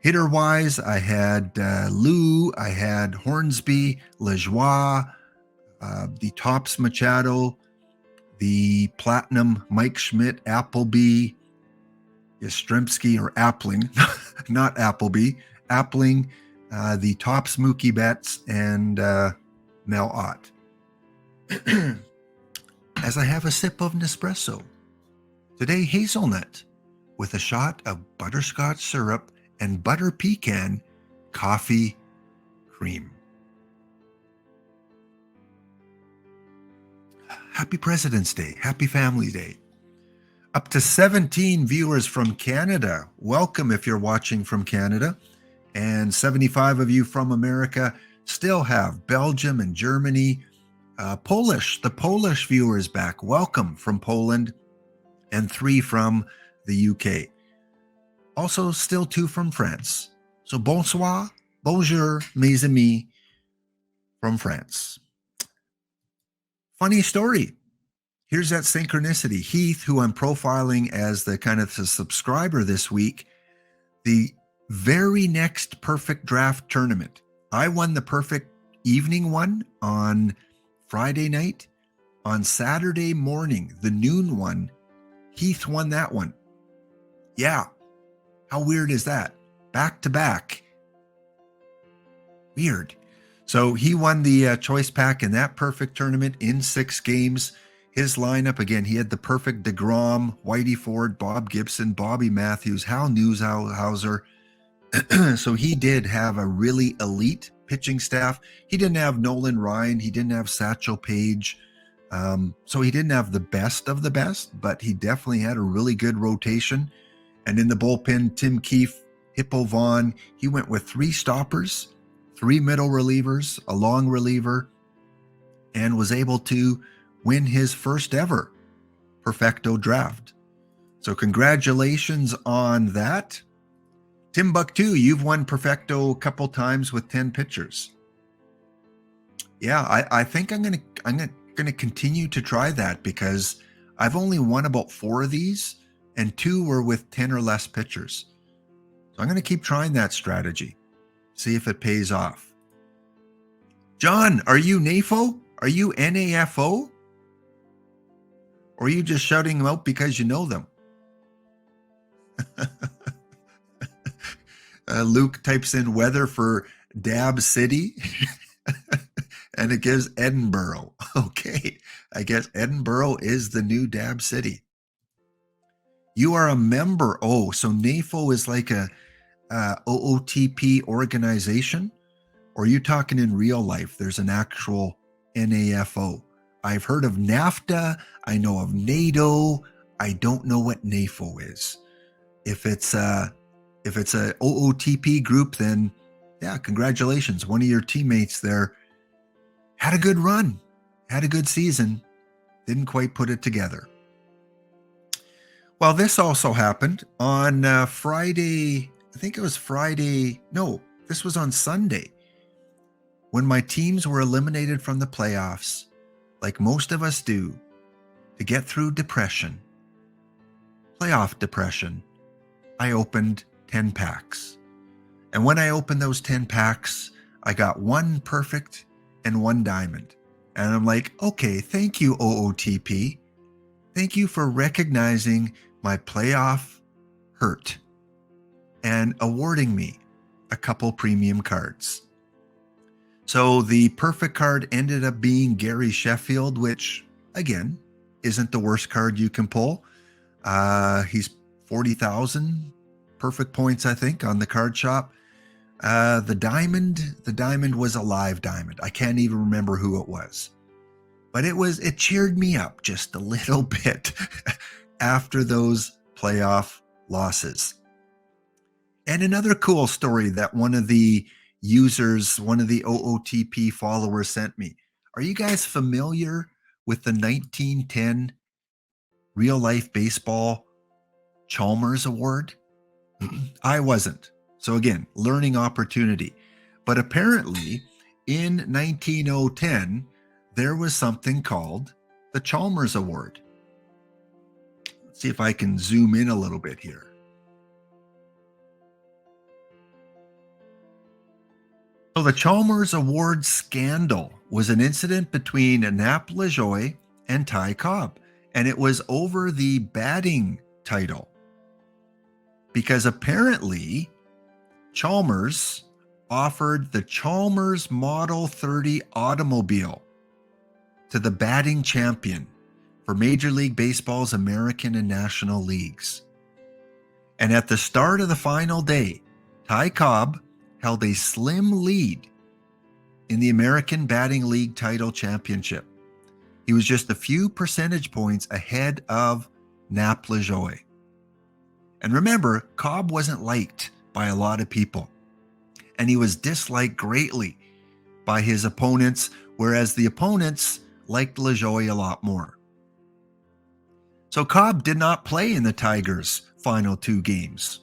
Hitter-wise, I had Lou, I had Hornsby, Lajoie, the Tops Machado, the Platinum Mike Schmidt, Appleby, Yastrzemski, or Appling, not Appleby, Appling, the Tops Mookie Betts, and Mel Ott. As I have a sip of Nespresso. Today, hazelnut. with a shot of butterscotch syrup and butter pecan coffee cream. Happy President's Day. Happy Family Day. Up to 17 viewers from Canada. Welcome if you're watching from Canada. And 75 of you from America. Still have Belgium and Germany. Polish, the Polish viewers back. Welcome from Poland. And 3 from the UK. Also, still 2 from France. So bonsoir, bonjour, mes amis from France. Funny story. Here's that synchronicity. Heath, who I'm profiling as the kind of the subscriber this week, the very next perfect draft tournament. I won the perfect evening one on Friday night. On Saturday morning, the noon one, Heath won that one. Yeah. How weird is that? Back to back. Weird. So he won the choice pack in that perfect tournament in 6 games. His lineup, again, he had the perfect DeGrom, Whitey Ford, Bob Gibson, Bobby Matthews, Hal Newshauser. So he did have a really elite pitching staff. He didn't have Nolan Ryan. He didn't have Satchel Paige. So he didn't have the best of the best, but he definitely had a really good rotation. And in the bullpen, Tim Keefe, Hippo Vaughn, he went with 3 stoppers, 3 middle relievers, a long reliever, and was able to win his first ever perfecto draft. So congratulations on that. Timbuktu, you've won perfecto a couple times with 10 pitchers. Yeah, I think I'm gonna continue to try that because I've only won about 4 of these and 2 were with 10 or less pitchers. So I'm gonna keep trying that strategy. See if it pays off. John, are you NAFO? Are you NAFO? Or are you just shouting them out because you know them? Luke types in weather for Dab City. And it gives Edinburgh. Okay, I guess Edinburgh is the new Dab City. You are a member. Oh, so NAFO is like a OOTP organization? Or are you talking in real life? There's an actual NAFO. I've heard of NAFTA. I know of NATO. I don't know what NAFO is. If it's a OOTP group, then yeah, congratulations. One of your teammates there had a good run, had a good season, didn't quite put it together. Well, this also happened on Friday. I think it was Friday. No, this was on Sunday when my teams were eliminated from the playoffs, like most of us do, to get through depression, playoff depression. I opened 10 packs. And when I opened those 10 packs, I got 1 perfect and 1 diamond. And I'm like, okay, thank you, OOTP. Thank you for recognizing my playoff hurt and awarding me a couple premium cards. So the perfect card ended up being Gary Sheffield, which, again, isn't the worst card you can pull. He's 40,000 perfect points, I think, on the card shop. The diamond was a live diamond. I can't even remember who it was. But it cheered me up just a little bit after those playoff losses. And another cool story that one of the users, one of the OOTP followers sent me. Are you guys familiar with the 1910 Real Life Baseball Chalmers Award? I wasn't. So again, learning opportunity. But apparently in 1910, there was something called the Chalmers Award. Let's see if I can zoom in a little bit here. So the Chalmers Award scandal was an incident between Nap Lajoie and Ty Cobb, and it was over the batting title. Because apparently Chalmers offered the Chalmers Model 30 automobile to the batting champion for Major League Baseball's American and National Leagues. And at the start of the final day, Ty Cobb held a slim lead in the American Batting League title championship. He was just a few percentage points ahead of Nap Lajoie. And remember, Cobb wasn't liked by a lot of people, and he was disliked greatly by his opponents, whereas the opponents liked Lajoie a lot more. So Cobb did not play in the Tigers' final 2 games.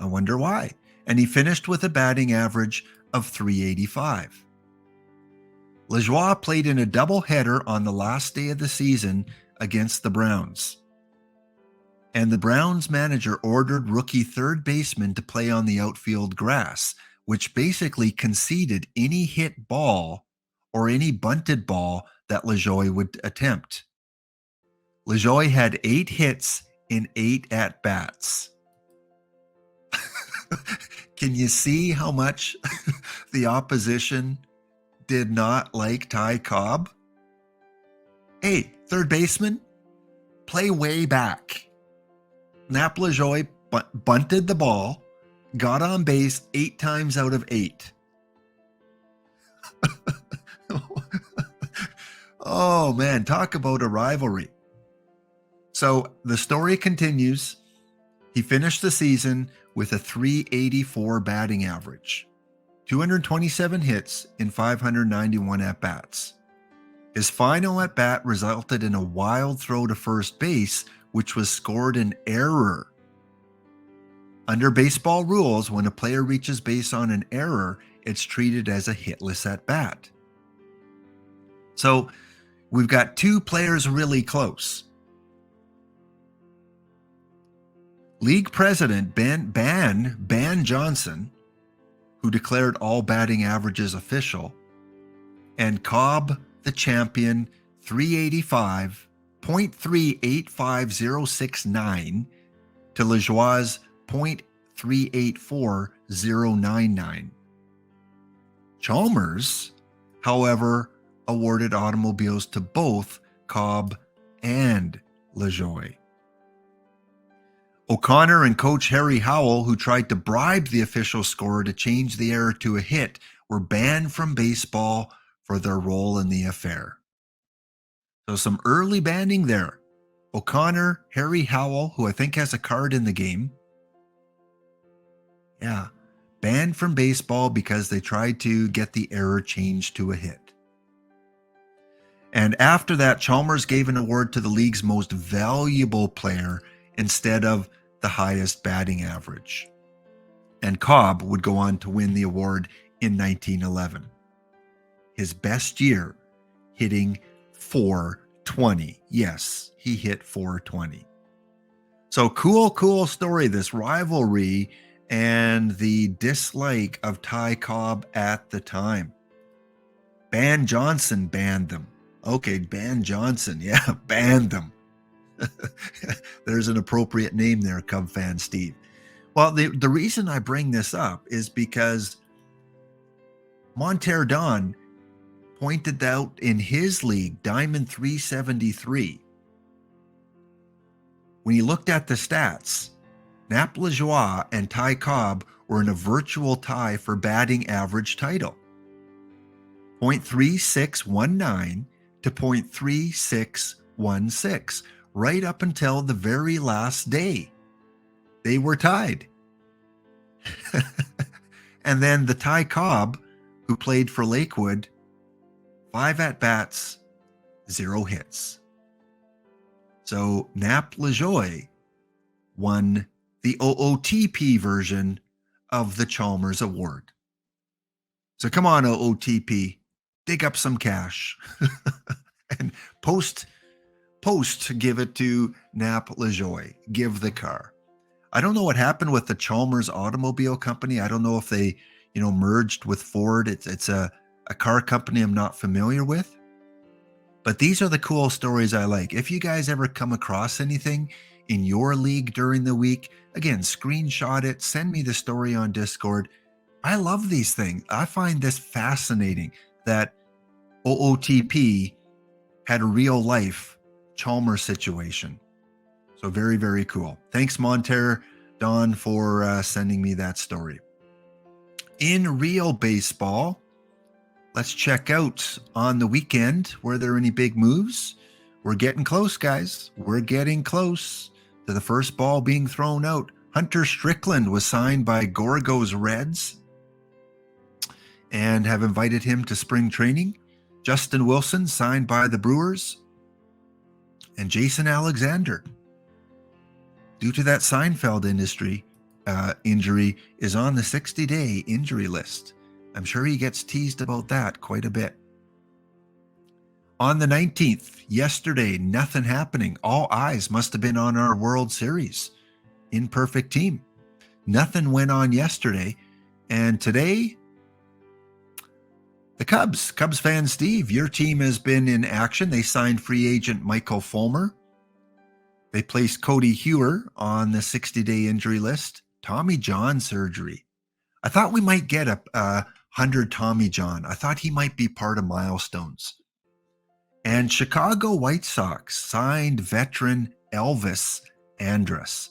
I wonder why. And he finished with a batting average of .385. Lajoie played in a doubleheader on the last day of the season against the Browns. And the Browns manager ordered rookie third baseman to play on the outfield grass, which basically conceded any hit ball or any bunted ball that Lajoie would attempt. Lajoie had 8 hits in 8 at-bats. Can you see how much the opposition did not like Ty Cobb? Hey, third baseman, play way back. Nap Lajoie bunted the ball, got on base 8 times out of 8. Oh man, talk about a rivalry. So the story continues. He finished the season with a .384 batting average, 227 hits in 591 at-bats. His final at-bat resulted in a wild throw to first base, which was scored in error. Under baseball rules, when a player reaches base on an error, it's treated as a hitless at-bat. So we've got 2 players really close. League president Ban Johnson, who declared all batting averages official, and Cobb, the champion, .385.385069 to Lajoie's .384.099. Chalmers, however, awarded automobiles to both Cobb and Lajoie. O'Connor and coach Harry Howell, who tried to bribe the official scorer to change the error to a hit, were banned from baseball for their role in the affair. So some early banning there. O'Connor, Harry Howell, who I think has a card in the game. Yeah, banned from baseball because they tried to get the error changed to a hit. And after that, Chalmers gave an award to the league's most valuable player instead of the highest batting average. And Cobb would go on to win the award in 1911. His best year, hitting .420. Yes, he hit .420. So cool story, this rivalry and the dislike of Ty Cobb at the time. Ban Johnson banned them. Okay, Ban Johnson, yeah, banned them. There's an appropriate name there, Cub fan Steve. Well, the reason I bring this up is because Monterre Don pointed out in his league, Diamond 373, when he looked at the stats, Nap Lajoie and Ty Cobb were in a virtual tie for batting average title. .3619 to .3616, right up until the very last day. They were tied. And then the Ty Cobb, who played for Lakewood, 5 at-bats, 0 hits. So Nap Lajoie won the OOTP version of the Chalmers Award. So come on, OOTP, dig up some cash and post, give it to Nap Lajoie. Give the car. I don't know what happened with the Chalmers Automobile Company. I don't know if they, merged with Ford. It's a car company I'm not familiar with. But these are the cool stories I like. If you guys ever come across anything in your league during the week, again, screenshot it, send me the story on Discord. I love these things. I find this fascinating that OOTP had a real life Chalmers situation. So very, very cool. Thanks, Monterre, Don, for sending me that story. In real baseball, let's check out on the weekend. Were there any big moves? We're getting close, guys. We're getting close to the first ball being thrown out. Hunter Strickland was signed by Gorgos Reds and have invited him to spring training. Justin Wilson signed by the Brewers. And Jason Alexander, due to that Seinfeld injury, is on the 60-day injury list. I'm sure he gets teased about that quite a bit. On the 19th, yesterday, nothing happening. All eyes must have been on our World Series Imperfect Team. Nothing went on yesterday. And today, the Cubs fan Steve, your team has been in action. They signed free agent Michael Fulmer. They placed Cody Hewer on the 60-day injury list. Tommy John surgery. I thought we might get a 100 Tommy John. I thought he might be part of milestones. And Chicago White Sox signed veteran Elvis Andrus.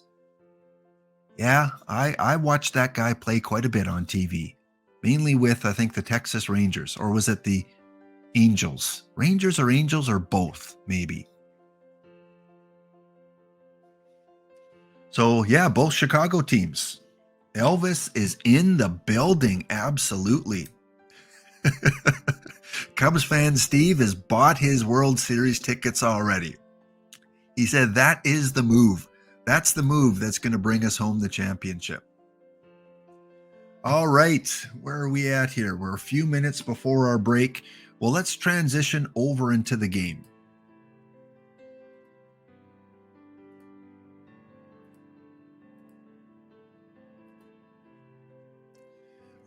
Yeah, I watched that guy play quite a bit on TV. Mainly with, I think, the Texas Rangers. Or was it the Angels? Rangers or Angels or both, maybe. So, yeah, both Chicago teams. Elvis is in the building, absolutely. Cubs fan Steve has bought his World Series tickets already. He said that is the move. That's the move that's going to bring us home the championship. All right, where are we at here? We're a few minutes before our break. Well, let's transition over into the game.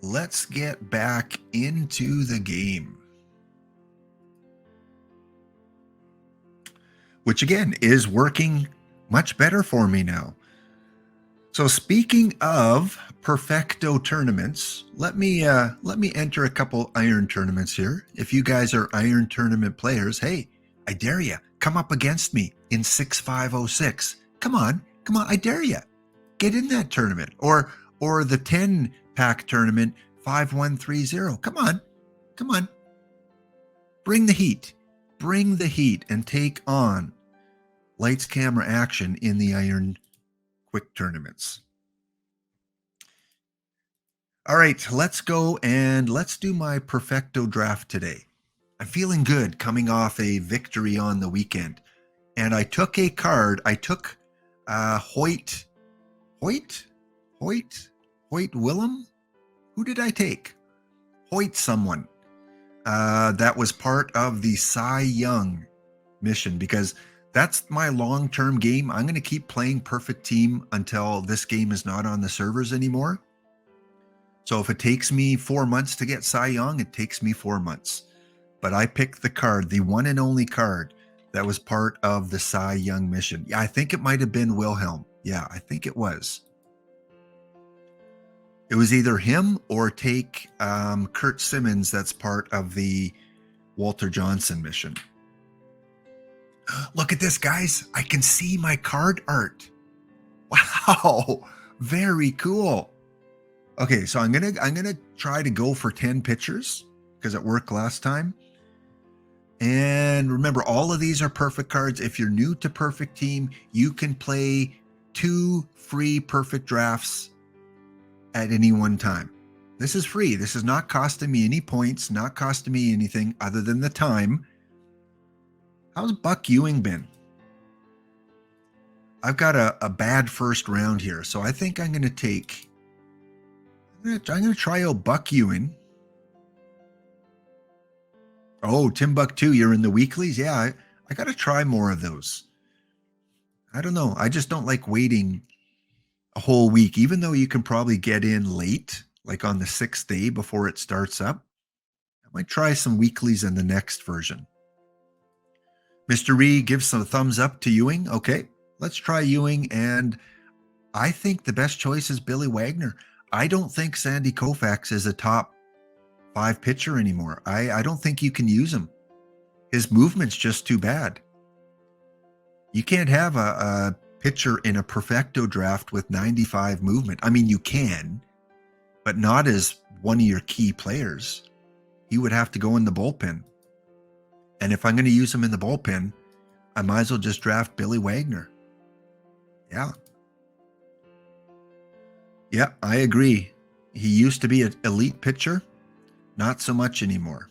Let's get back into the game. Which again is working much better for me now. So speaking of Perfecto tournaments, let me enter a couple Iron tournaments here. If you guys are Iron tournament players, hey, I dare you, come up against me in 6506. Come on, I dare you. Get in that tournament. Or the 10-pack tournament 5130. Come on. Bring the heat and take on lights, camera, action in the Iron quick tournaments. All right, let's go and let's do my Perfecto draft today. I'm feeling good coming off a victory on the weekend. And I took a card. I took Hoyt Willem? Who did I take? Hoyt someone. That was part of the Cy Young mission because that's my long-term game. I'm going to keep playing Perfect Team until this game is not on the servers anymore. So if it takes me 4 months to get Cy Young, it takes me 4 months. But I picked the card, the one and only card that was part of the Cy Young mission. Yeah, I think it might have been Wilhelm. Yeah, I think it was. It was either him or take Kurt Simmons, that's part of the Walter Johnson mission. Look at this, guys. I can see my card art. Wow, very cool. Okay, so I'm gonna try to go for 10 pictures because it worked last time. And remember, all of these are perfect cards. If you're new to Perfect Team, you can play 2 free perfect drafts at any one time. This is free. This is not costing me any points, not costing me anything other than the time. How's Buck Ewing been? I've got a bad first round here, so I think I'm going to take... I'm going to try out Buck Ewing. Oh, Timbuktu, you're in the weeklies? Yeah, I got to try more of those. I don't know. I just don't like waiting a whole week, even though you can probably get in late, like on the 6th day before it starts up. I might try some weeklies in the next version. Mr. Reed gives some thumbs up to Ewing. Okay, let's try Ewing. And I think the best choice is Billy Wagner. I don't think Sandy Koufax is a top 5 pitcher anymore. I don't think you can use him. His movement's just too bad. You can't have a pitcher in a perfecto draft with 95 movement. I mean, you can, but not as one of your key players. He would have to go in the bullpen. And if I'm going to use him in the bullpen, I might as well just draft Billy Wagner. Yeah. Yeah, I agree. He used to be an elite pitcher. Not so much anymore.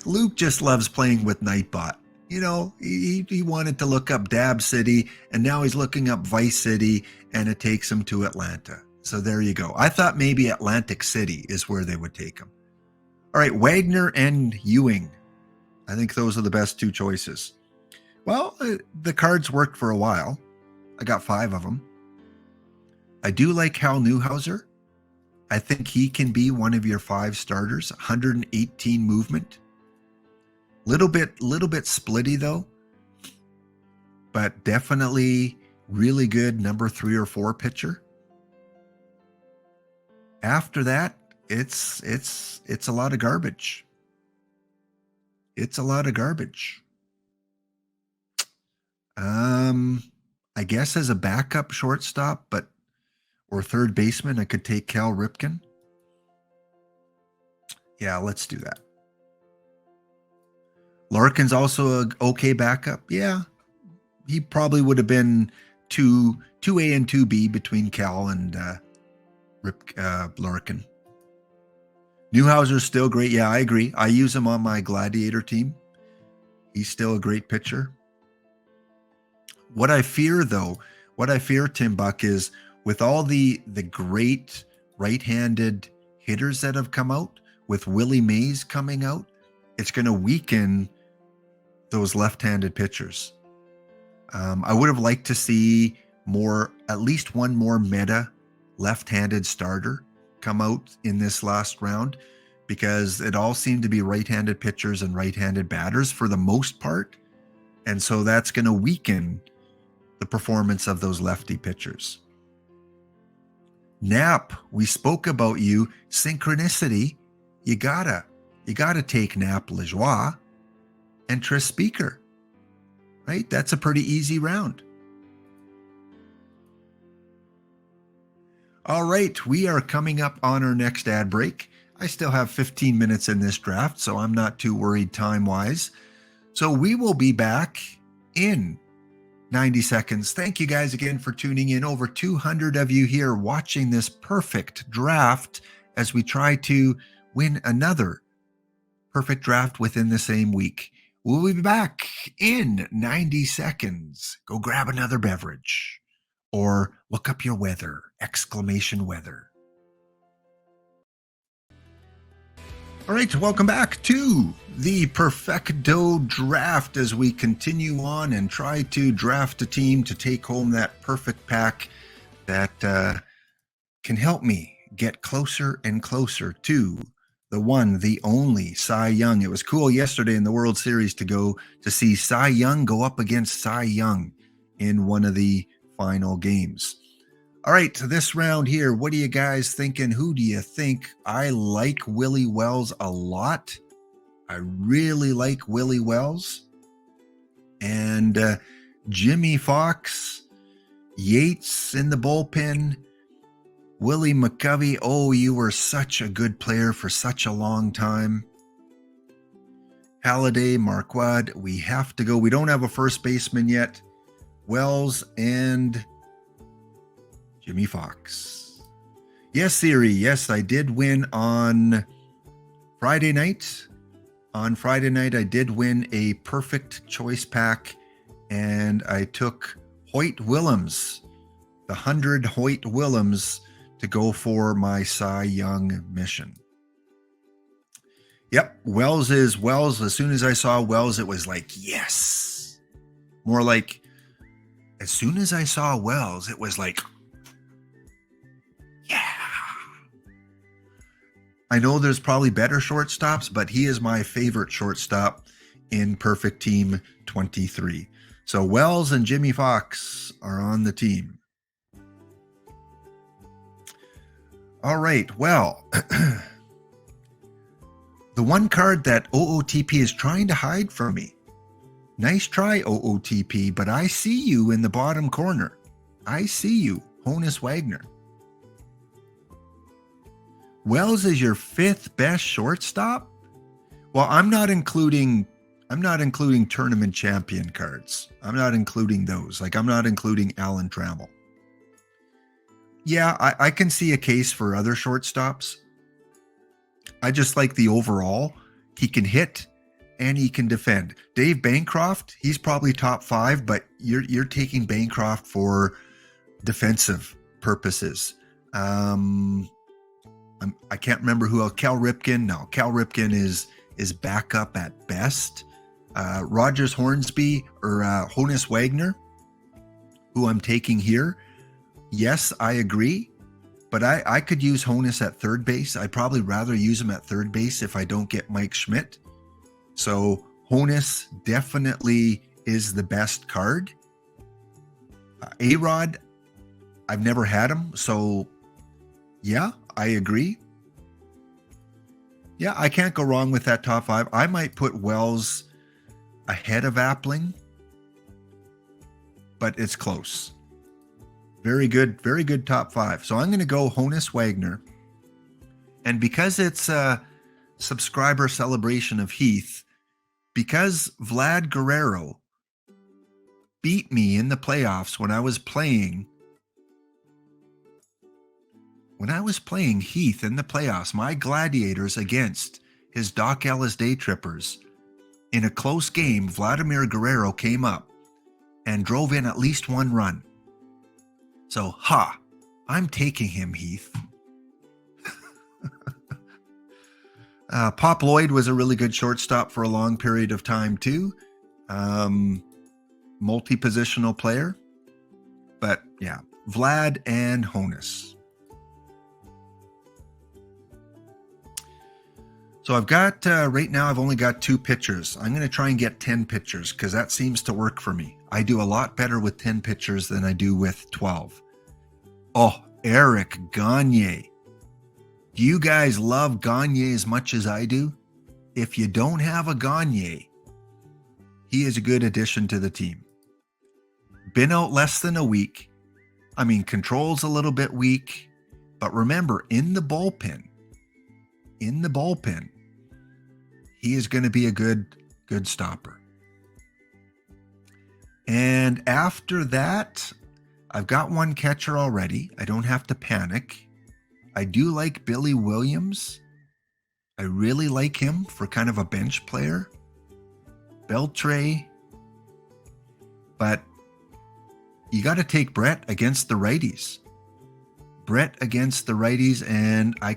Luke just loves playing with Nightbot. You know, he wanted to look up Dab City, and now he's looking up Vice City, and it takes him to Atlanta. So there you go. I thought maybe Atlantic City is where they would take him. All right, Wagner and Ewing. I think those are the best two choices. Well, the cards worked for a while. I got 5 of them. I do like Hal Newhouser. I think he can be one of your 5 starters. 118 movement. Little bit splitty though, but definitely really good number 3 or 4 pitcher. After that, it's a lot of garbage. It's a lot of garbage. I guess as a backup shortstop, or third baseman, I could take Cal Ripken. Yeah, let's do that. Larkin's also an okay backup. Yeah, he probably would have been 2A and 2B between Cal and Larkin. Newhouser's still great. Yeah, I agree. I use him on my Gladiator team. He's still a great pitcher. What I fear, Tim Buck, is with all the great right-handed hitters that have come out, with Willie Mays coming out, it's going to weaken those left-handed pitchers. I would have liked to see at least one more meta left-handed starter come out in this last round, because it all seemed to be right-handed pitchers and right-handed batters for the most part. And so that's going to weaken the performance of those lefty pitchers. Knapp, we spoke about you. Synchronicity, you gotta take Knapp, Lajoie, and Tris Speaker, right? That's a pretty easy round. All right, we are coming up on our next ad break. I still have 15 minutes in this draft, so I'm not too worried time-wise. So we will be back in 90 seconds. Thank you guys again for tuning in. Over 200 of you here watching this perfect draft as we try to win another perfect draft within the same week. We'll be back in 90 seconds. Go grab another beverage or look up your weather, !weather. All right, welcome back to the Perfecto Draft as we continue on and try to draft a team to take home that perfect pack that can help me get closer and closer to the one, the only Cy Young. It was cool yesterday in the World Series to see Cy Young go up against Cy Young in one of the final games. All right, this round here, what are you guys thinking? Who do you think? I like Willie Wells a lot. I really like Willie Wells. And Jimmy Fox, Yates in the bullpen, Willie McCovey. Oh, you were such a good player for such a long time. Halladay, Marquard, we have to go. We don't have a first baseman yet. Wells and Jimmy Fox. Yes, Siri. Yes, I did win on Friday night. On Friday night, I did win a perfect choice pack, and I took Hoyt Willems, the 100 Hoyt Willems, to go for my Cy Young mission. Yep, Wells is Wells. As soon as I saw Wells, it was like, yes. More like, as soon as I saw Wells, it was like, yeah. I know there's probably better shortstops, but he is my favorite shortstop in Perfect Team 23. So Wells and Jimmy Fox are on the team. All right, well, the one card that OOTP is trying to hide from me Nice try, OOTP, but I see you in the bottom corner. I see you, Honus Wagner. Wells is your 5th best shortstop? Well, I'm not including tournament champion cards. I'm not including those. Like, I'm not including Alan Trammell. Yeah, I can see a case for other shortstops. I just like the overall. He can hit and he can defend. Dave Bancroft, he's probably top 5, but you're taking Bancroft for defensive purposes. I can't remember who else. Cal Ripken. No, Cal Ripken is backup at best. Rogers Hornsby or Honus Wagner, who I'm taking here. Yes, I agree. But I could use Honus at third base. I'd probably rather use him at third base if I don't get Mike Schmidt. So Honus definitely is the best card. A-Rod, I've never had him. So yeah, I agree. Yeah, I can't go wrong with that top 5. I might put Wells ahead of Appling, but it's close. Very good top 5. So I'm going to go Honus Wagner. And because it's a subscriber celebration of Heath, because Vlad Guerrero beat me in the playoffs when I was playing Heath in the playoffs, my Gladiators against his Doc Ellis Day Trippers, in a close game, Vladimir Guerrero came up and drove in at least 1 run. So, I'm taking him, Heath. Pop Lloyd was a really good shortstop for a long period of time, too. Multi-positional player. But, yeah, Vlad and Honus. So I've got, right now, I've only got 2 pitchers. I'm going to try and get 10 pitchers because that seems to work for me. I do a lot better with 10 pitchers than I do with 12. Oh, Eric Gagne. Do you guys love Gagne as much as I do? If you don't have a Gagne, he is a good addition to the team. Been out less than a week. I mean, control's a little bit weak. But remember, in the bullpen, he is going to be a good stopper. And after that, I've got 1 catcher already. I don't have to panic. I do like Billy Williams. I really like him for kind of a bench player. Beltre. But you got to take Brett against the righties. And I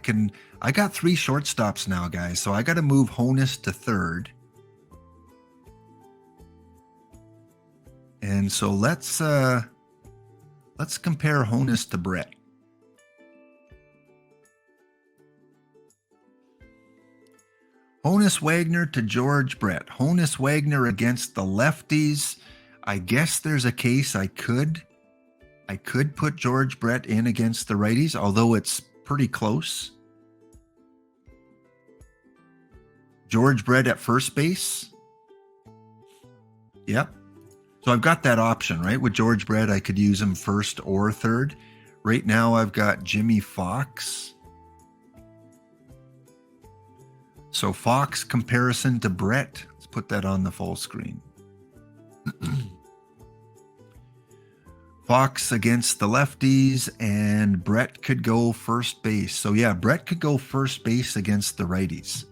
got 3 shortstops now, guys. So I got to move Honus to third. And so let's compare Honus to Brett. Honus Wagner to George Brett. Honus Wagner against the lefties. I guess there's a case I could put George Brett in against the righties, although it's pretty close. George Brett at first base. Yep. So I've got that option, right? With George Brett, I could use him first or third. Right now, I've got Jimmy Fox. So Fox comparison to Brett. Let's put that on the full screen. Fox against the lefties, and Brett could go first base. So yeah, Brett could go first base against the righties.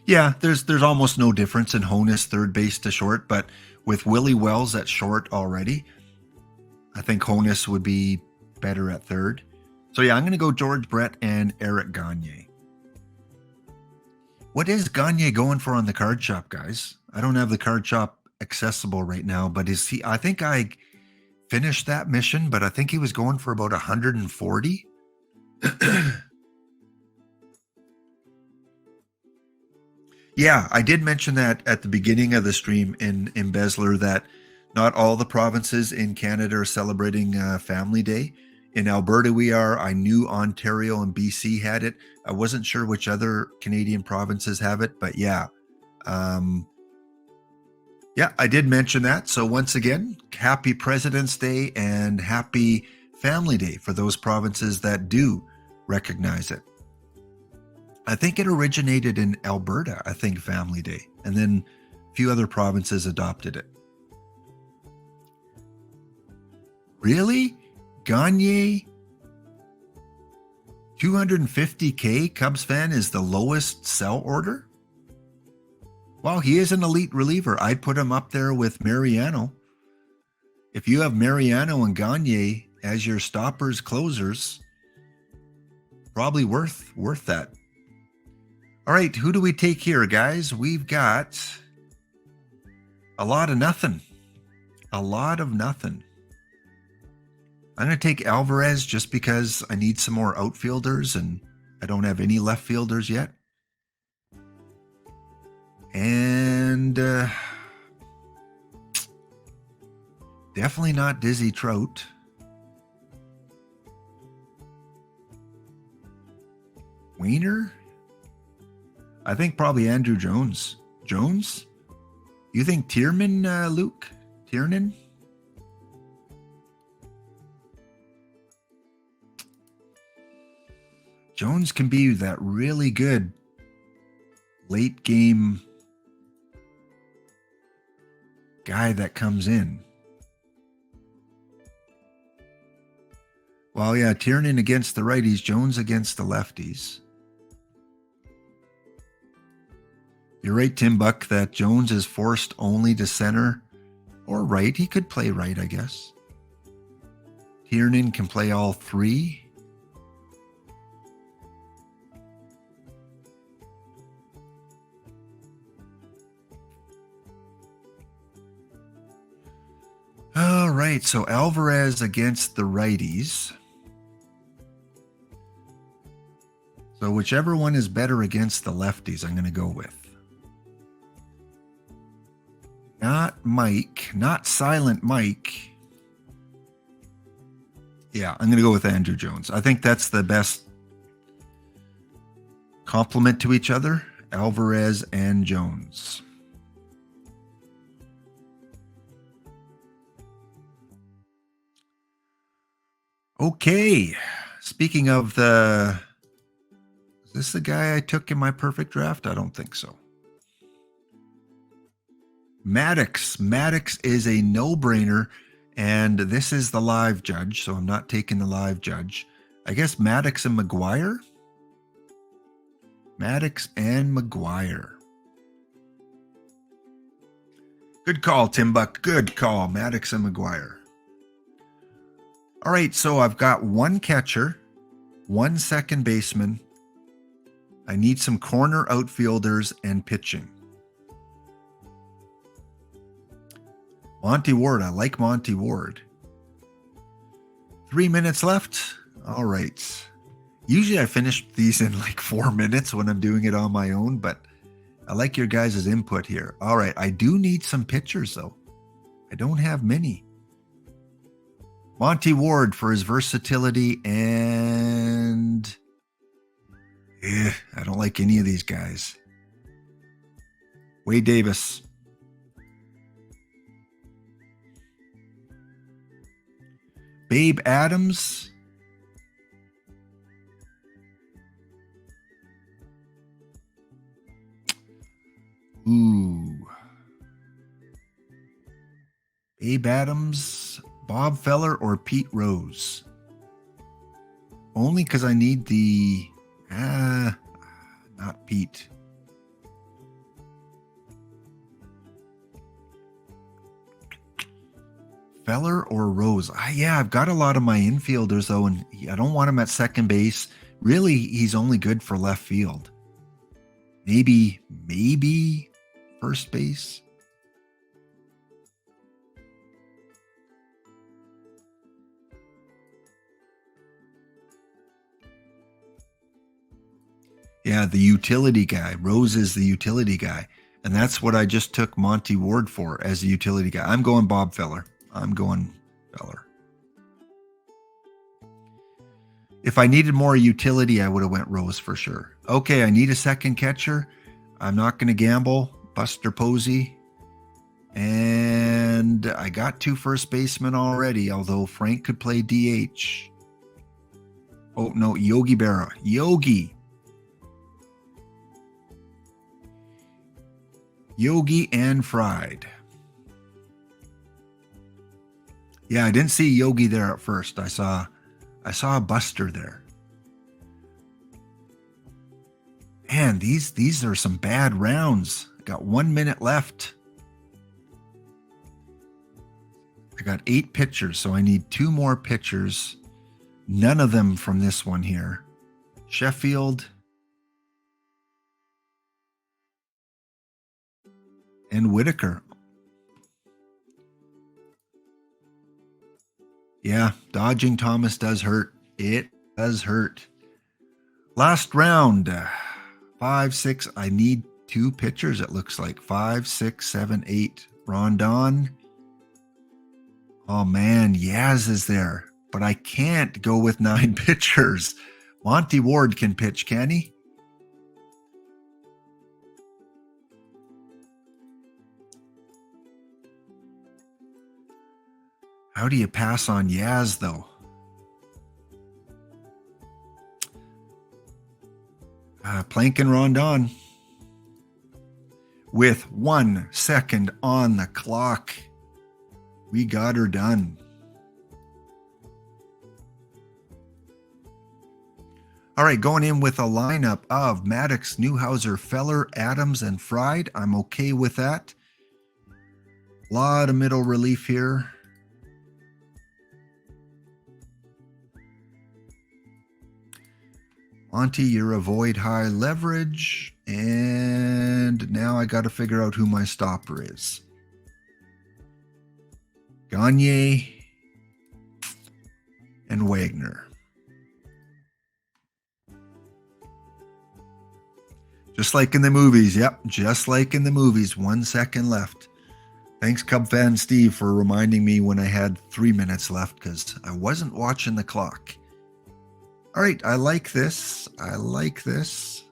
Yeah, there's almost no difference in Honus third base to short, but with Willie Wells at short already, I think Honus would be better at third. So yeah, I'm going to go George Brett and Eric Gagne. What is Gagne going for on the card shop, guys? I don't have the card shop accessible right now, but I think I finished that mission, but I think he was going for about 140. Yeah, I did mention that at the beginning of the stream in Embezzler that not all the provinces in Canada are celebrating Family Day. in Alberta we are. I knew Ontario and BC had it. I wasn't sure which other Canadian provinces have it, but yeah. Yeah, I did mention that. So once again, happy President's Day and happy Family Day for those provinces that do recognize it. I think it originated in Alberta, I think, Family Day, and then a few other provinces adopted it. Really? Gagne, 250K Cubs fan is the lowest sell order? Well, he is an elite reliever. I'd put him up there with Mariano. If you have Mariano and Gagne as your stoppers, closers, probably worth that. All right, who do we take here, guys? We've got a lot of nothing. A lot of nothing. I'm going to take Alvarez just because I need some more outfielders and I don't have any left fielders yet. And definitely not Dizzy Trout. Wiener? I think probably Andrew Jones. Jones? You think Tiernan, Luke? Tiernan? Jones can be that really good late game guy that comes in. Well, yeah, Tiernan against the righties, Jones against the lefties. You're right, Tim Buck, that Jones is forced only to center or right. He could play right, I guess. Tiernan can play all three. All right, so Alvarez against the righties. So whichever one is better against the lefties, I'm going to go with. Not Mike, not Silent Mike. Yeah, I'm going to go with Andrew Jones. I think that's the best complement to each other, Alvarez and Jones. Okay, speaking of is this the guy I took in my perfect draft? I don't think so. Maddox. Maddox is a no-brainer, and this is the live judge, so I'm not taking the live judge. I guess Maddox and McGuire? Maddox and McGuire. Good call, Tim Buck. Good call, Maddox and McGuire. All right, so I've got one catcher, one second baseman. I need some corner outfielders and pitching. Monty Ward. I like Monty Ward. 3 minutes left. All right. Usually I finish these in like 4 minutes when I'm doing it on my own, but I like your guys' input here. All right. I do need some pitchers, though. I don't have many. Monty Ward for his versatility and... I don't like any of these guys. Wade Davis. Babe Adams. Ooh. Babe Adams, Bob Feller, or Pete Rose? Only because I need the... not Pete. Feller or Rose? Yeah, I've got a lot of my infielders, though, and I don't want him at second base. Really, he's only good for left field. Maybe first base. Yeah, the utility guy. Rose is the utility guy. And that's what I just took Monty Ward for, as a utility guy. I'm going Bob Feller. I'm going Feller. If I needed more utility, I would have went Rose for sure. Okay, I need a second catcher. I'm not going to gamble. Buster Posey. And I got 2 first basemen already, although Frank could play DH. Oh, no, Yogi Berra. Yogi and Fried. Yeah, I didn't see Yogi there at first. I saw a Buster there. Man, these are some bad rounds. I got 1 minute left. I got 8 pitchers, so I need 2 more pitchers. None of them from this one here. Sheffield and Whitaker. Yeah, dodging Thomas does hurt. It does hurt. Last round, 5, 6. I need 2 pitchers, it looks like. 5, 6, 7, 8. Rondon. Oh, man, Yaz is there. But I can't go with 9 pitchers. Monty Ward can pitch, can he? How do you pass on Yaz, though? Plank and Rondon. With 1 second on the clock, we got her done. All right, going in with a lineup of Maddox, Newhouser, Feller, Adams, and Fried. I'm okay with that. A lot of middle relief here. Monty, you're avoid high leverage. And now I got to figure out who my stopper is. Gagne and Wagner. Just like in the movies. Yep, just like in the movies. 1 second left. Thanks, Cub fan Steve, for reminding me when I had 3 minutes left because I wasn't watching the clock. All right, I like this. I like this.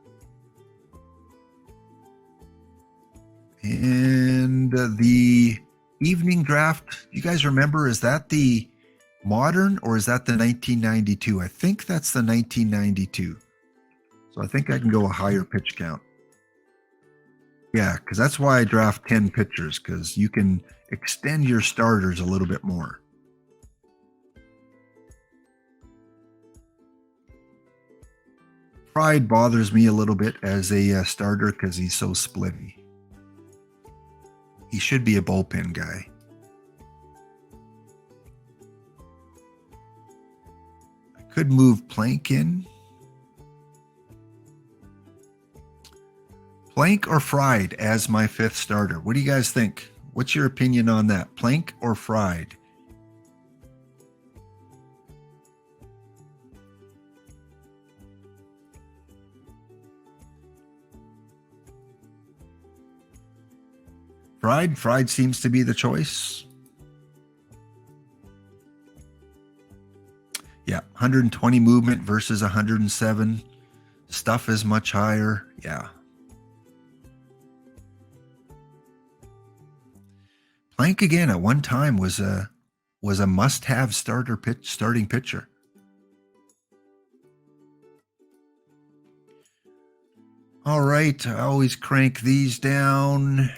And the evening draft, you guys remember, is that the modern or is that the 1992? I think that's the 1992. So I think I can go a higher pitch count. Yeah, because that's why I draft 10 pitchers, because you can extend your starters a little bit more. Pride bothers me a little bit as a starter because he's so splitty. He should be a bullpen guy. I could move Plank in. Plank or Fried as my 5th starter. What do you guys think? What's your opinion on that? Plank or Fried? Fried seems to be the choice. Yeah, 120 movement versus 107. Stuff is much higher. Yeah. Plank again at one time was a must-have starting pitcher. All right, I always crank these down.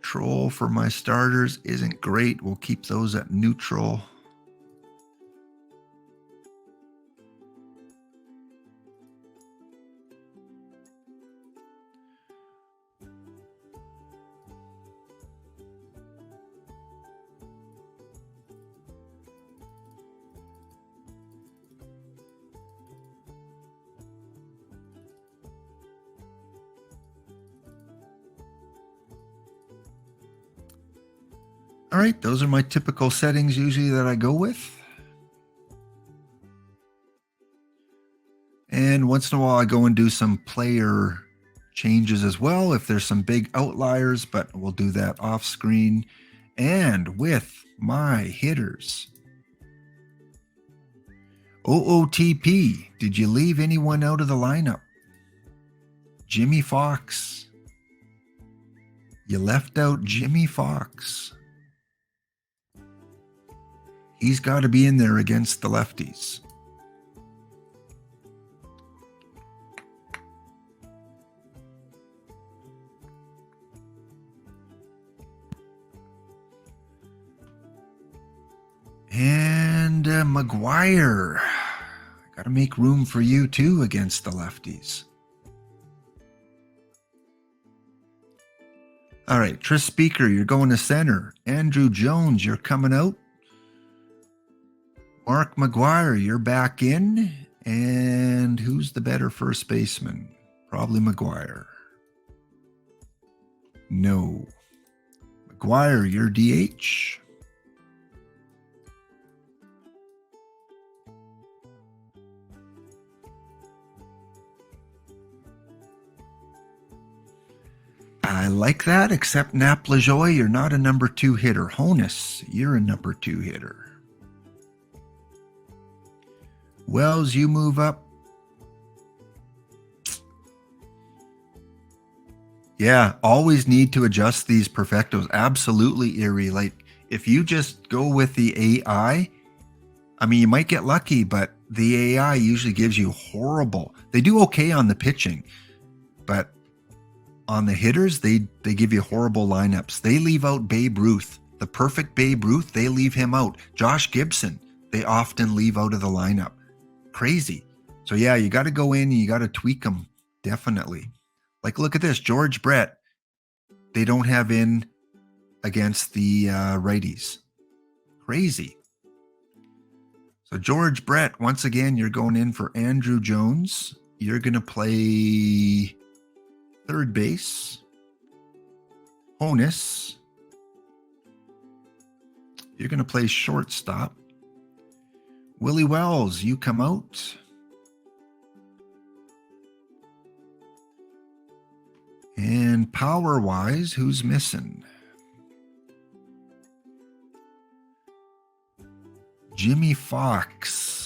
Control for my starters isn't great. We'll keep those at neutral. All right, those are my typical settings usually that I go with. And once in a while I go and do some player changes as well if there's some big outliers, but we'll do that off screen. And with my hitters, OOTP, did you leave anyone out of the lineup? Jimmy Fox. You left out Jimmy Fox. He's got to be in there against the lefties. And McGuire. Got to make room for you too against the lefties. All right, Tris Speaker, you're going to center. Andrew Jones, you're coming out. Mark McGuire, you're back in. And who's the better first baseman? Probably McGuire. No. McGuire, you're DH. I like that, except Nap LaJoie, you're not a number 2 hitter. Honus, you're a number 2 hitter. Wells, you move up. Yeah, always need to adjust these perfectos. Absolutely, Erie. Like, if you just go with the AI, I mean, you might get lucky, but the AI usually gives you horrible. They do okay on the pitching, but on the hitters, they give you horrible lineups. They leave out Babe Ruth. The perfect Babe Ruth, they leave him out. Josh Gibson, they often leave out of the lineup. Crazy. So yeah, you got to go in and you got to tweak them. Definitely. Like, look at this. George Brett, they don't have in against the righties. Crazy. So George Brett, once again, you're going in for Andrew Jones. You're going to play third base. Honus. You're going to play shortstop. Willie Wells, you come out. And power-wise, who's missing? Jimmy Fox.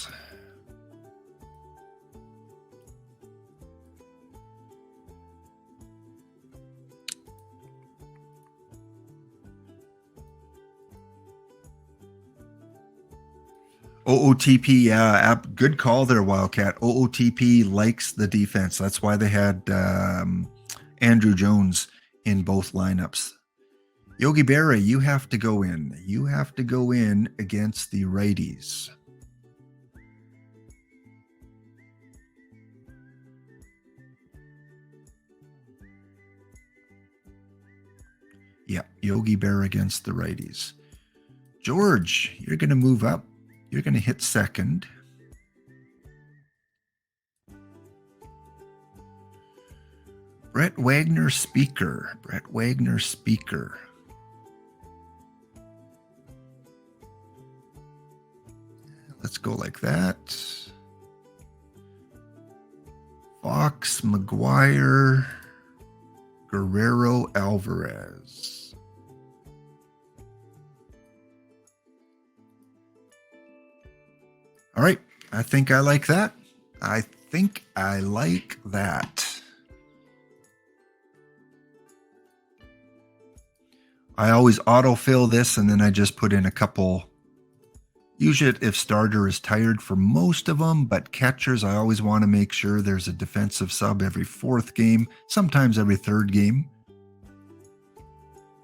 OOTP, yeah, good call there, Wildcat. OOTP likes the defense. That's why they had Andrew Jones in both lineups. Yogi Berra, you have to go in. You have to go in against the righties. Yeah, Yogi Berra against the righties. George, you're going to move up. You're going to hit second. Brett Wagner Speaker. Brett Wagner Speaker. Let's go like that. Fox, McGuire, Guerrero, Alvarez. All right. I think I like that. I think I like that. I always autofill this and then I just put in a couple. Usually if starter is tired for most of them, but catchers, I always want to make sure there's a defensive sub every fourth game, sometimes every third game.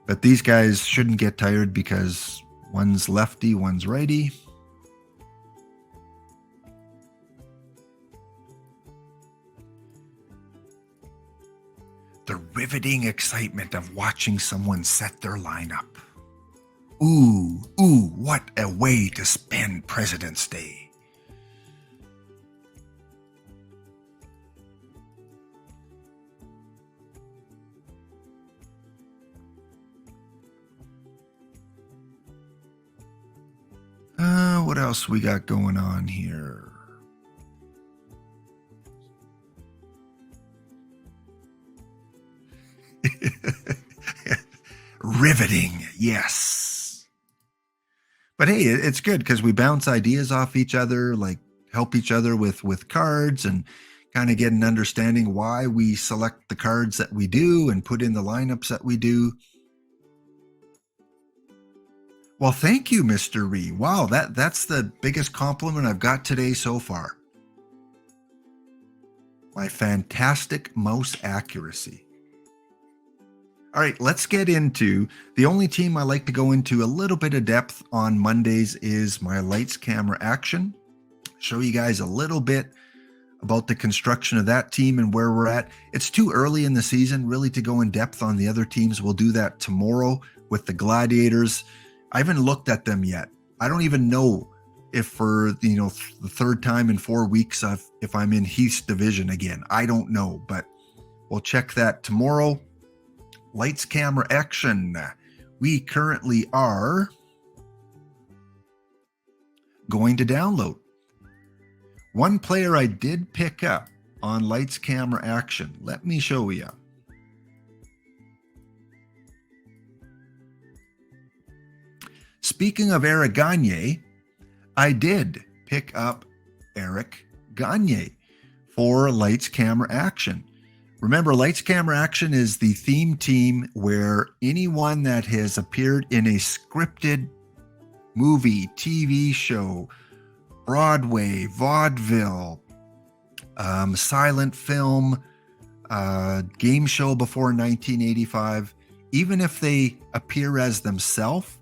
But these guys shouldn't get tired because one's lefty, one's righty. The riveting excitement of watching someone set their lineup. Ooh, what a way to spend President's Day. What else we got going on here? Riveting, yes. But hey, it's good because we bounce ideas off each other, like help each other with cards and kind of get an understanding why we select the cards that we do and put in the lineups that we do. Well, thank you, Mr. Ree. Wow, that's the biggest compliment I've got today so far. My fantastic mouse accuracy. All right, let's get into the only team I like to go into a little bit of depth on Mondays is my lights, camera, action. Show you guys a little bit about the construction of that team and where we're at. It's too early in the season really to go in depth on the other teams. We'll do that tomorrow with the Gladiators. I haven't looked at them yet. I don't even know if for the third time in 4 weeks if I'm in Heath's division again. I don't know, but we'll check that tomorrow. Lights, camera, action. We currently are going to download. One player I did pick up on lights, camera, action. Let me show you. Speaking of Eric Gagne, I did pick up Eric Gagne for lights, camera, action. Remember, lights, camera, action is the theme team where anyone that has appeared in a scripted movie, TV show, Broadway, vaudeville, silent film, game show before 1985, even if they appear as themselves,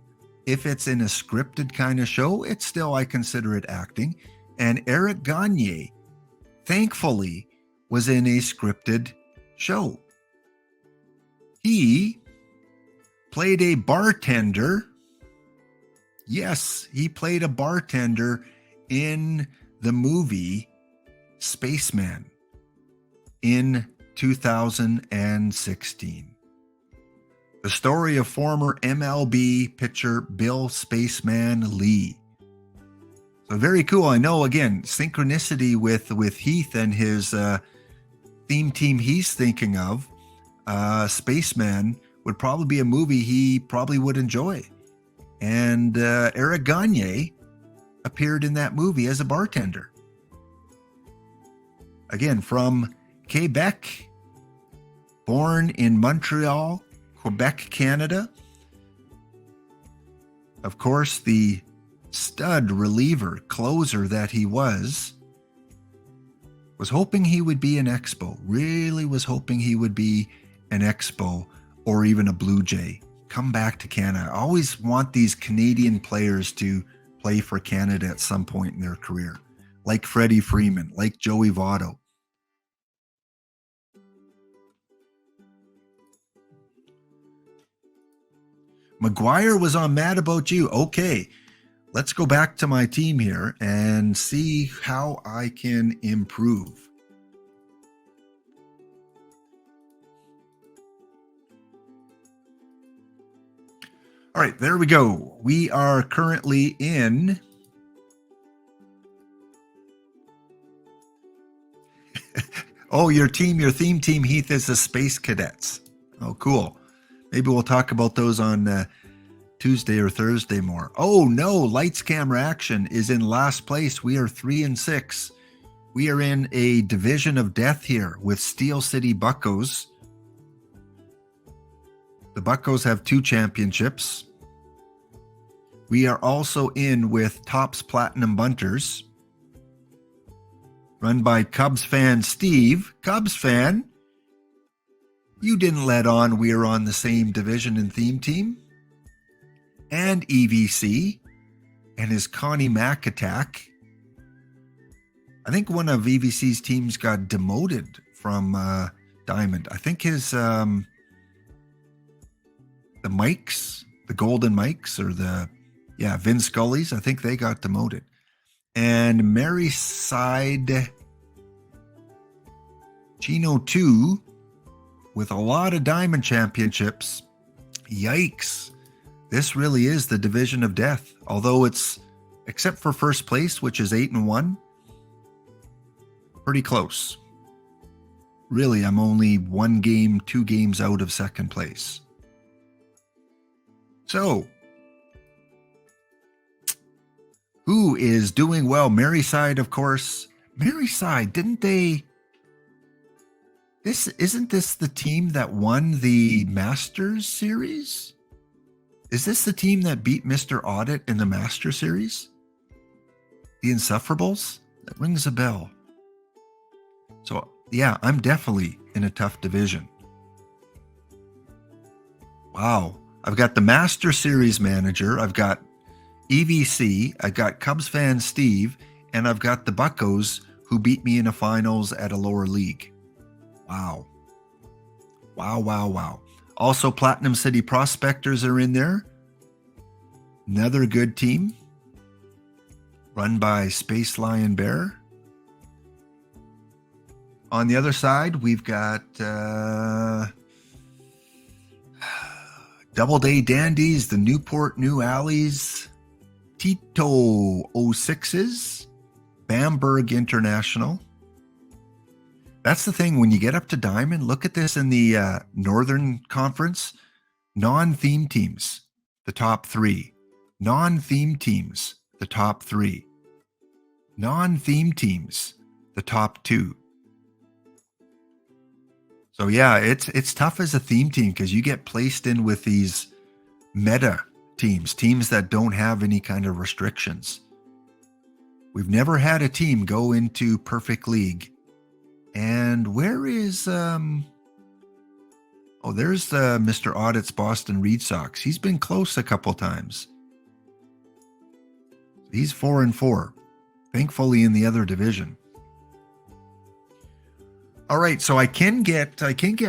if it's in a scripted kind of show, it's still, I consider it acting. And Eric Gagne, thankfully, was in a scripted show. He played a bartender. Yes, he played a bartender in the movie Spaceman in 2016. The story of former MLB pitcher Bill Spaceman Lee. So very cool. I know, again, synchronicity with Heath and his theme team he's thinking of. Spaceman would probably be a movie he probably would enjoy. And Eric Gagne appeared in that movie as a bartender. Again, from Quebec, born in Montreal, Quebec, Canada. Of course, the stud reliever, closer that he was hoping he would be an Expo. Really was hoping he would be an Expo or even a Blue Jay. Come back to Canada. I always want these Canadian players to play for Canada at some point in their career, like Freddie Freeman, like Joey Votto. McGuire was on Mad About You. Okay, let's go back to my team here and see how I can improve. All right, there we go. We are currently in oh, your theme team, Heath, is the Space Cadets. Oh, cool. Maybe we'll talk about those on Tuesday or Thursday more. Oh no, lights, camera, action is in last place. We are 3-6. We are in a division of death here with Steel City Buccos. The Buccos have 2 championships. We are also in with Topps Platinum Bunters, run by Cubs fan Steve. Cubs fan, you didn't let on we are on the same division and theme team. And EVC and his Connie Mack attack. I think one of EVC's teams got demoted from Diamond. I think his the Mikes, the Golden Mikes, or Vin Scully's, I think they got demoted. And Maryside Chino 2 with a lot of Diamond championships. Yikes. This really is the division of death. Although it's, except for first place, which is 8-1, pretty close. Really, I'm only 2 games out of second place. So, who is doing well? Maryside, of course. Maryside, didn't they? Isn't this the team that won the Masters series? Is this the team that beat Mr. Audit in the Master series? The Insufferables? That rings a bell. So, yeah, I'm definitely in a tough division. Wow. I've got the Master Series manager. I've got EVC. I've got Cubs fan Steve. And I've got the Buccos who beat me in the finals at a lower league. Wow. Wow, wow, wow. Also, Platinum City Prospectors are in there. Another good team. Run by Space Lion Bear. On the other side, we've got Doubleday Dandies, the Newport New Alleys, Tito 06s, Bamberg International. That's the thing, when you get up to Diamond, look at this in the Northern Conference. Non-theme teams, the top 3. Non-theme teams, the top 3. Non-theme teams, the top 2. So yeah, it's tough as a theme team because you get placed in with these meta teams that don't have any kind of restrictions. We've never had a team go into Perfect League. And where is there's Mr. Audit's Boston Red Sox. He's been close a couple times. He's 4-4, thankfully in the other division. All right, so I can get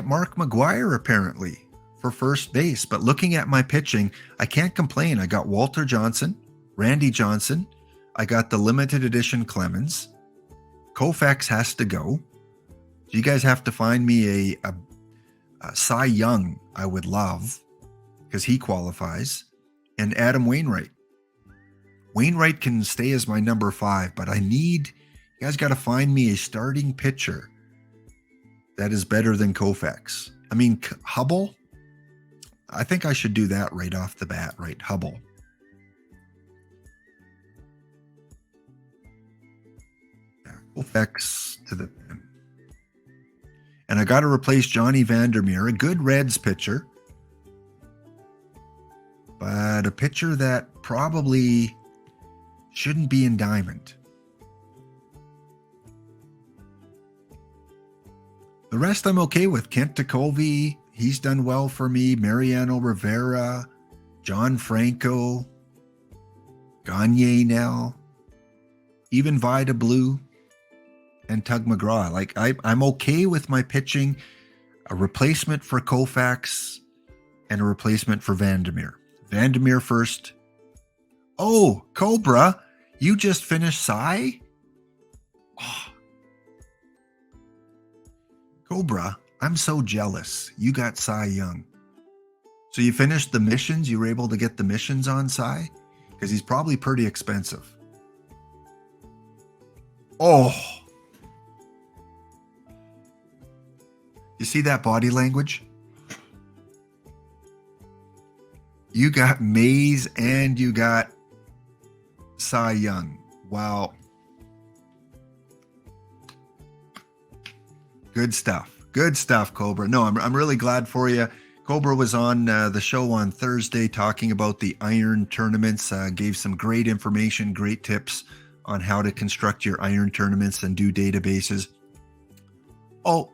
Mark McGuire apparently for first base, but looking at my pitching, I can't complain. I got Walter Johnson, Randy Johnson, I got the limited edition Clemens. Koufax has to go. So you guys have to find me a Cy Young I would love because he qualifies, and Adam Wainwright. Wainwright can stay as my number 5, but you guys got to find me a starting pitcher that is better than Koufax. I mean, Hubble, I think I should do that right off the bat, right? Hubble. Yeah, Koufax to the... And I got to replace Johnny Vandermeer, a good Reds pitcher, but a pitcher that probably shouldn't be in Diamond. The rest I'm okay with. Kent Tekulve, he's done well for me. Mariano Rivera, John Franco, Gagne now, even Vida Blue, and Tug McGraw. Like I'm okay with my pitching. A replacement for Koufax and a replacement for Vandermeer. Vandermeer first. Oh, Cobra, you just finished Cy? Oh. Cobra, I'm so jealous. You got Cy Young. So you finished the missions? You were able to get the missions on Cy? Because he's probably pretty expensive. Oh. You see that body language? You got Mays and you got Cy Young. Wow. Good stuff. Good stuff, Cobra. No, I'm really glad for you. Cobra was on the show on Thursday talking about the iron tournaments, gave some great information, great tips on how to construct your iron tournaments and do databases. Oh.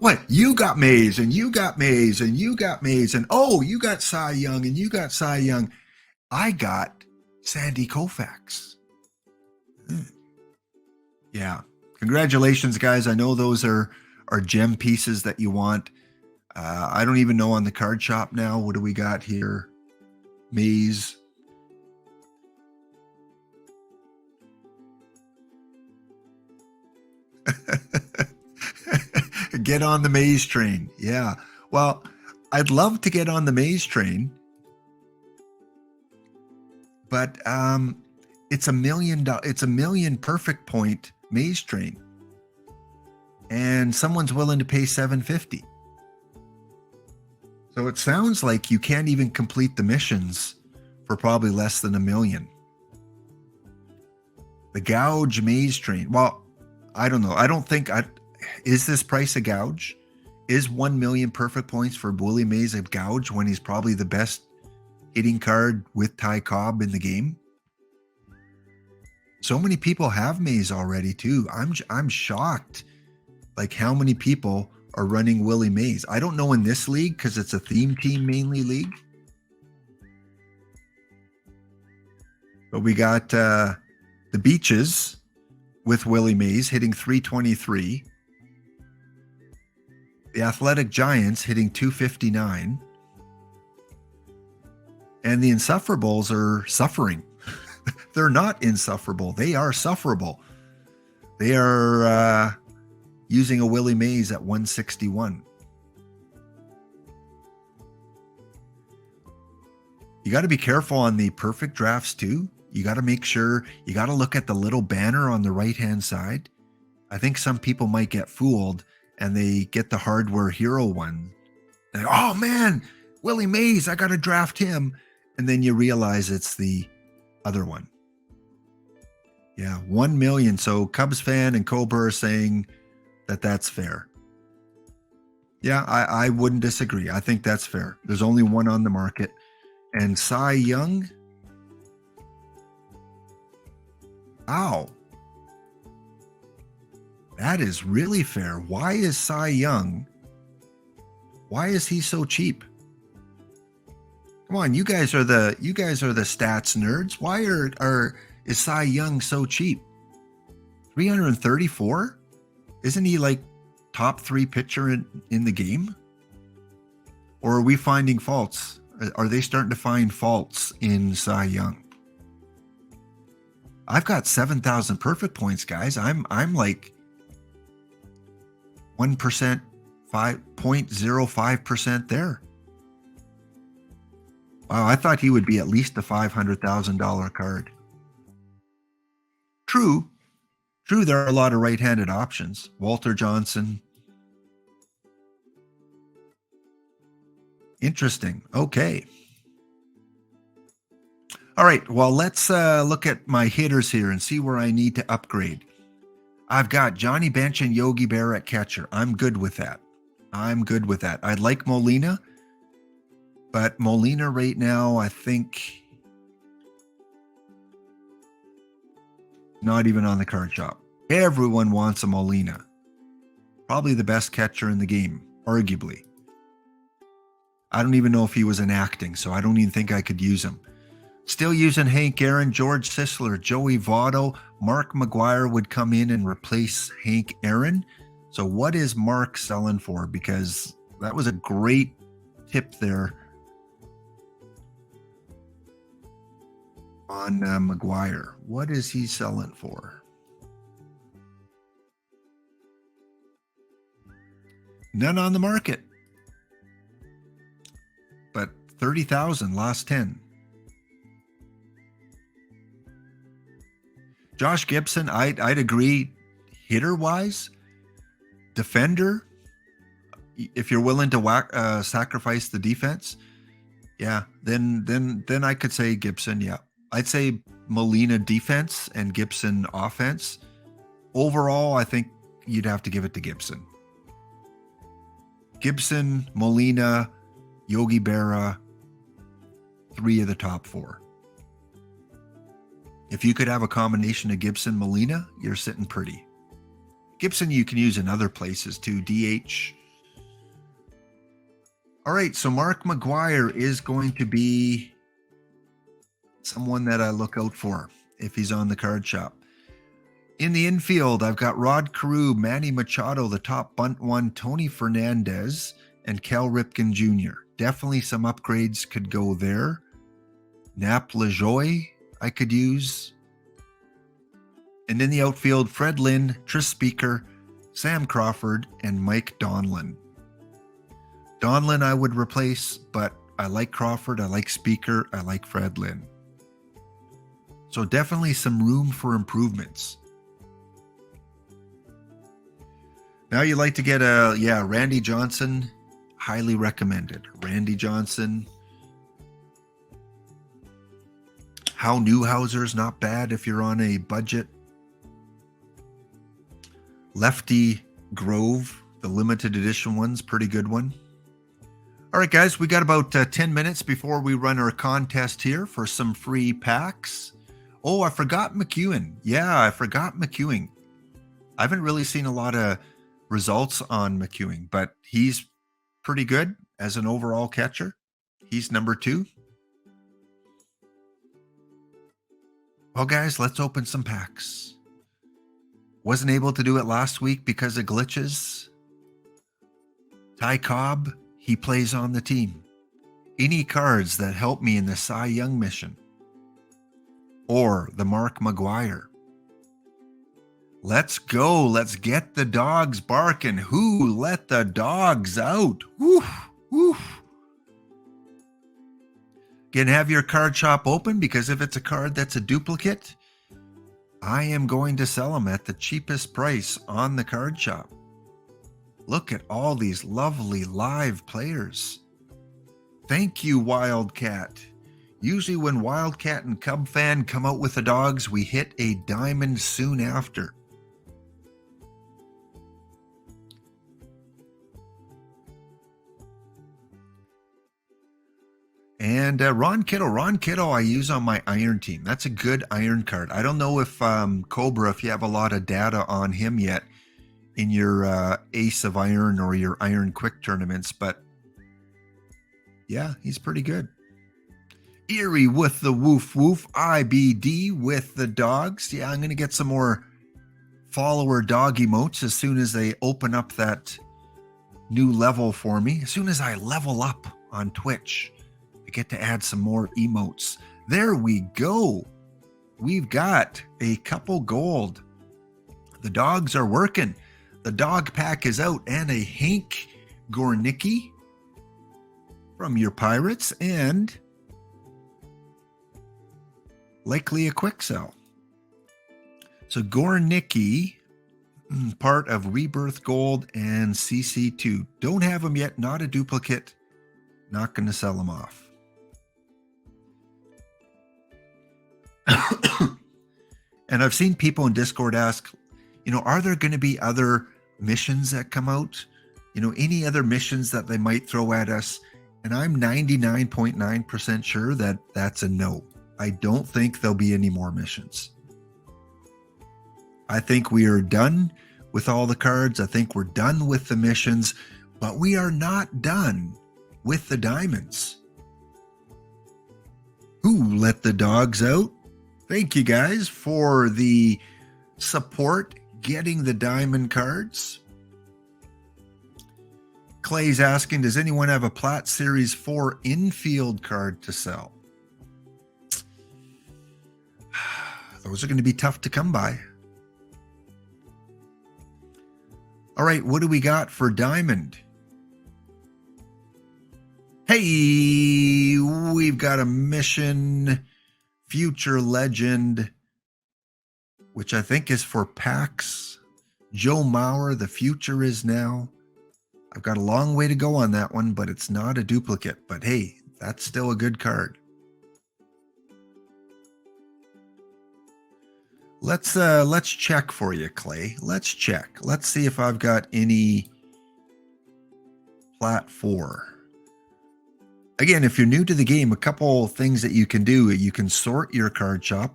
What? You got Mays and you got Mays and you got Mays and oh, you got Cy Young and you got Cy Young. I got Sandy Koufax. Yeah. Congratulations, guys. I know those are gem pieces that you want. I don't even know on the card shop now. What do we got here? Maze. Get on the Maze train. Yeah. Well, I'd love to get on the Maze train, but it's a $1 million perfect point Maze train. And and someone's willing to pay 750. So it sounds like you can't even complete the missions for probably less than $1 million. The Gouge Maze Train. Well, I don't know. I don't think is this price a gouge? Is 1 million perfect points for Willie Mays a gouge when he's probably the best hitting card with Ty Cobb in the game? So many people have Mays already too. I'm shocked, like how many people are running Willie Mays. I don't know in this league because it's a theme team mainly league. But we got the Beaches with Willie Mays hitting 323. The Athletic Giants hitting 259. And the Insufferables are suffering. They're not insufferable. They are sufferable. They are using a Willie Mays at 161. You got to be careful on the perfect drafts too. You got to make sure, you got to look at the little banner on the right-hand side. I think some people might get fooled and they get the hardware hero one. They're, oh man, Willie Mays, I got to draft him. And then you realize it's the other one. Yeah, 1 million. So Cubs fan and Cobra are saying that that's fair. Yeah, I wouldn't disagree. I think that's fair. There's only one on the market. And Cy Young. Wow. That is really fair. Why is Cy Young? Why is he so cheap? Come on, you guys are the stats nerds. Why is Cy Young so cheap? 334? Isn't he like top 3 pitcher in the game? Or are we finding faults? Are they starting to find faults in Cy Young? I've got 7,000 perfect points, guys. I'm like 1%, 5.05% there. Wow, I thought he would be at least a $500,000 card. True, there are a lot of right-handed options. Walter Johnson. Interesting. Okay. All right, well, let's look at my hitters here and see where I need to upgrade. I've got Johnny Bench and Yogi Berra at catcher. I'm good with that. I'd like Molina, but Molina right now, I think, not even on the card shop. Everyone wants a Molina. Probably the best catcher in the game, arguably. I don't even know if he was in acting, so I don't even think I could use him. Still using Hank Aaron, George Sisler, Joey Votto. Mark McGwire would come in and replace Hank Aaron. So what is Mark selling for? Because that was a great tip there on McGwire. What is he selling for? None on the market. But 30,000, lost 10. Josh Gibson, I'd agree, hitter-wise. Defender, if you're willing to sacrifice the defense, yeah, then I could say Gibson, yeah. I'd say Molina defense and Gibson offense. Overall, I think you'd have to give it to Gibson. Gibson, Molina, Yogi Berra, 3 of the top 4. If you could have a combination of Gibson, Molina, you're sitting pretty. Gibson you can use in other places too, DH. All right, so Mark McGwire is going to be someone that I look out for if he's on the card shop. In the infield, I've got Rod Carew, Manny Machado, the top bunt one, Tony Fernandez, and Cal Ripken Jr. Definitely some upgrades could go there. Nap LaJoie, I could use. And in the outfield, Fred Lynn, Tris Speaker, Sam Crawford, and Mike Donlin. Donlin I would replace, but I like Crawford, I like Speaker, I like Fred Lynn. So definitely some room for improvements. Now you like to get a, yeah, Randy Johnson, highly recommended. Randy Johnson. Hal Newhouser's not bad if you're on a budget. Lefty Grove, the limited edition one's pretty good one. All right, guys, we got about 10 minutes before we run our contest here for some free packs. Oh, I forgot McEwen. Yeah, I forgot McEwen. I haven't really seen a lot of results on McEwen, but he's pretty good as an overall catcher. He's number 2. Well, guys, let's open some packs. Wasn't able to do it last week because of glitches. Ty Cobb, he plays on the team. Any cards that help me in the Cy Young mission or the Mark McGuire. Let's go. Let's get the dogs barking. Who let the dogs out? Woof, woof. Again, have your card shop open, because if it's a card that's a duplicate, I am going to sell them at the cheapest price on the card shop. Look at all these lovely live players. Thank you, Wildcat. Usually when Wildcat and Cub Fan come out with the dogs, we hit a diamond soon after. And Ron Kittle I use on my Iron team. That's a good Iron card. I don't know if Cobra, if you have a lot of data on him yet in your Ace of Iron or your Iron Quick tournaments, but yeah, he's pretty good. Erie with the woof woof. IBD with the dogs. Yeah, I'm going to get some more follower dog emotes as soon as they open up that new level for me. As soon as I level up on Twitch, I get to add some more emotes. There we go. We've got a couple gold. The dogs are working. The dog pack is out, and a Hank Gornicki from your Pirates, and likely a quick sell. So Gornicki, part of Rebirth Gold and CC2. Don't have them yet, not a duplicate. Not going to sell them off. And I've seen people in Discord ask, are there going to be other missions that come out? Any other missions that they might throw at us? And I'm 99.9% sure that that's a no. I don't think there'll be any more missions. I think we are done with all the cards. I think we're done with the missions, but we are not done with the diamonds. Who let the dogs out? Thank you guys for the support getting the diamond cards. Clay's asking, does anyone have a Plat Series 4 infield card to sell? Those are going to be tough to come by. All right, what do we got for diamond? Hey, we've got a mission future legend, which I think is for PAX. Joe Mauer, the future is now. I've got a long way to go on that one, but it's not a duplicate. But hey, that's still a good card. Let's check for you, Clay. Let's check. Let's see if I've got any Plat 4. Again, if you're new to the game, a couple things that you can do. You can sort your card shop.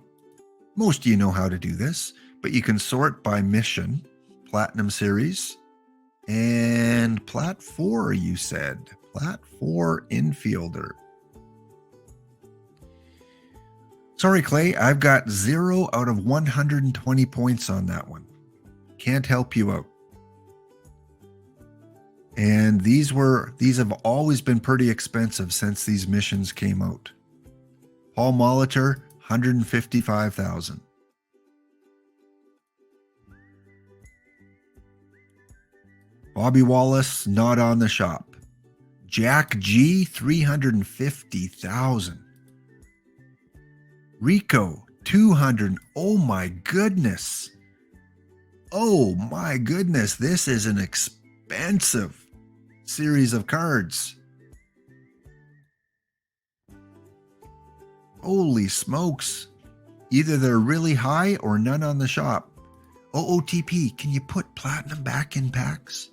Most of you know how to do this, but you can sort by mission, Platinum Series, and Plat 4, you said. Plat 4 infielder. Sorry, Clay, I've got 0 out of 120 points on that one. Can't help you out. And these have always been pretty expensive since these missions came out. Paul Molitor, 155,000. Bobby Wallace, not on the shop. Jack G, 350,000. Rico, 200. Oh my goodness. Oh my goodness, this is an expensive series of cards. Holy smokes. Either they're really high or none on the shop. OOTP, can you put platinum back in packs?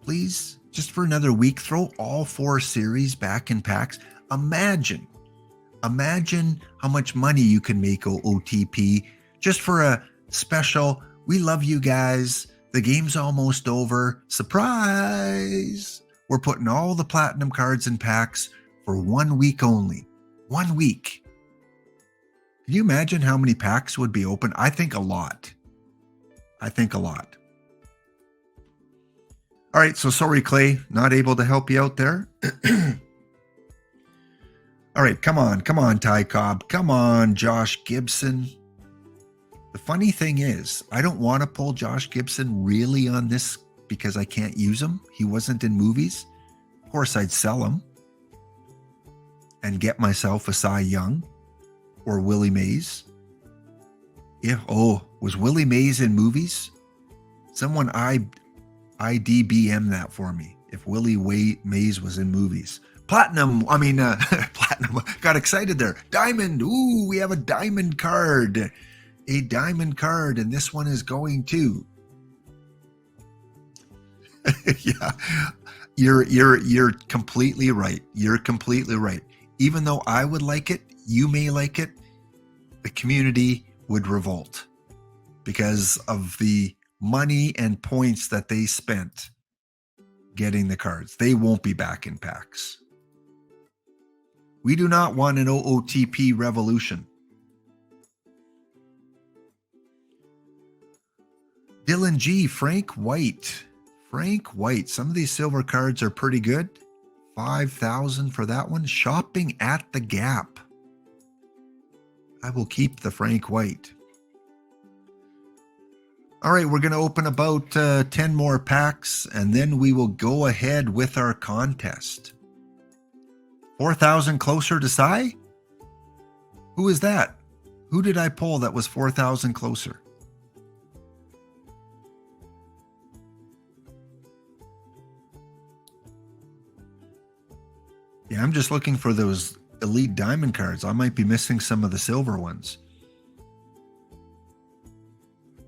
Please, just for another week, throw all 4 series back in packs. Imagine how much money you can make, OOTP, just for a special, we love you guys, the game's almost over, surprise! We're putting all the platinum cards in packs for 1 week only. 1 week. Can you imagine how many packs would be open? I think a lot. All right, so sorry, Clay, not able to help you out there. All right, come on, Ty Cobb. Come on, Josh Gibson. The funny thing is, I don't want to pull Josh Gibson really on this because I can't use him. He wasn't in movies. Of course, I'd sell him and get myself a Cy Young or Willie Mays. Yeah. Oh, was Willie Mays in movies? Someone IDBM that for me. If Willie Mays was in movies. Platinum. Got excited there. Diamond. Ooh, we have a diamond card. A diamond card, and this one is going to. Yeah. You're completely right. You're completely right. Even though I would like it, you may like it, the community would revolt because of the money and points that they spent getting the cards. They won't be back in packs. We do not want an OOTP revolution. Dylan G, Frank White. Some of these silver cards are pretty good. 5,000 for that one. Shopping at the Gap. I will keep the Frank White. All right, we're going to open about 10 more packs, and then we will go ahead with our contest. 4,000 closer to Cy? Who is that? Who did I pull that was 4,000 closer? Yeah, I'm just looking for those elite diamond cards. I might be missing some of the silver ones.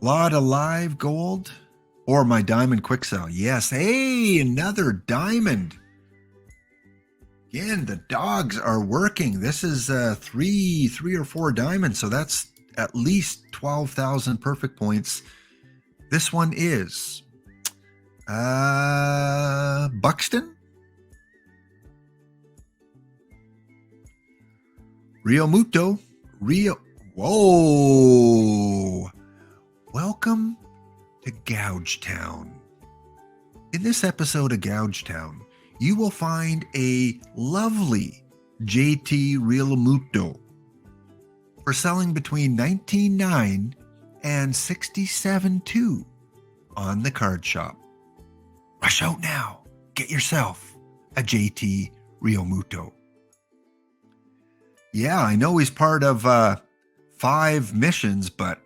Lot of live gold or my diamond quick sell. Yes. Hey, another diamond. Again, the dogs are working. This is three or four diamonds. So that's at least 12,000 perfect points. This one is Buxton. Rio Muto. Whoa. Welcome to Gougetown. In this episode of Gougetown, you will find a lovely JT Real Muto for selling between 19.9 and 67.2 on the card shop. Rush out now. Get yourself a JT Real Muto. Yeah, I know he's part of 5 missions, but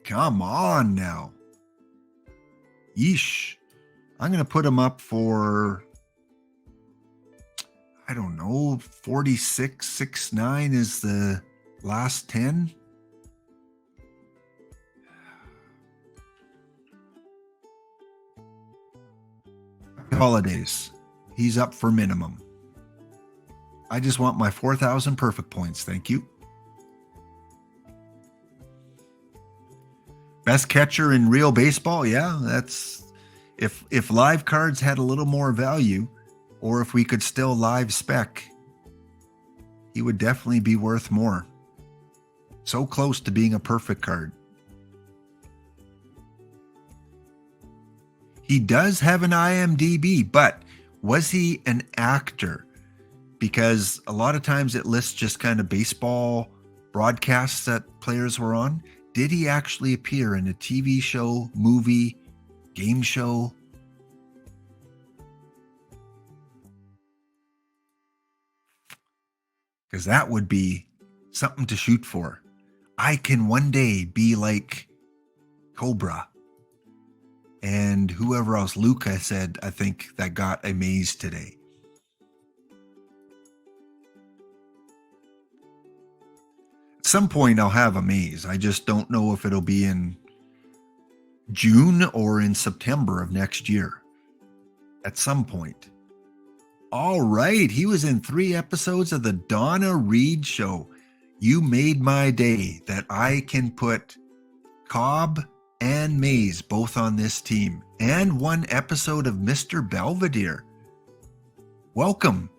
come on now. Yeesh. I'm going to put him up for, I don't know, 46.69 is the last 10. Holidays. He's up for minimum. I just want my 4,000 perfect points. Thank you. Best catcher in real baseball. Yeah, that's if live cards had a little more value, or if we could still live spec, he would definitely be worth more. So close to being a perfect card. He does have an IMDb, but was he an actor? Because a lot of times it lists just kind of baseball broadcasts that players were on. Did he actually appear in a TV show, movie, game show? Because that would be something to shoot for. I can one day be like Cobra, and whoever else, Luca said, I think, that got a maze today. At some point I'll have a maze. I just don't know if it'll be in June or in September of next year. At some point. All right, he was in 3 episodes of the Donna Reed Show. You made my day that I can put Cobb and Mays both on this team, and 1 episode of Mr. Belvedere. Welcome,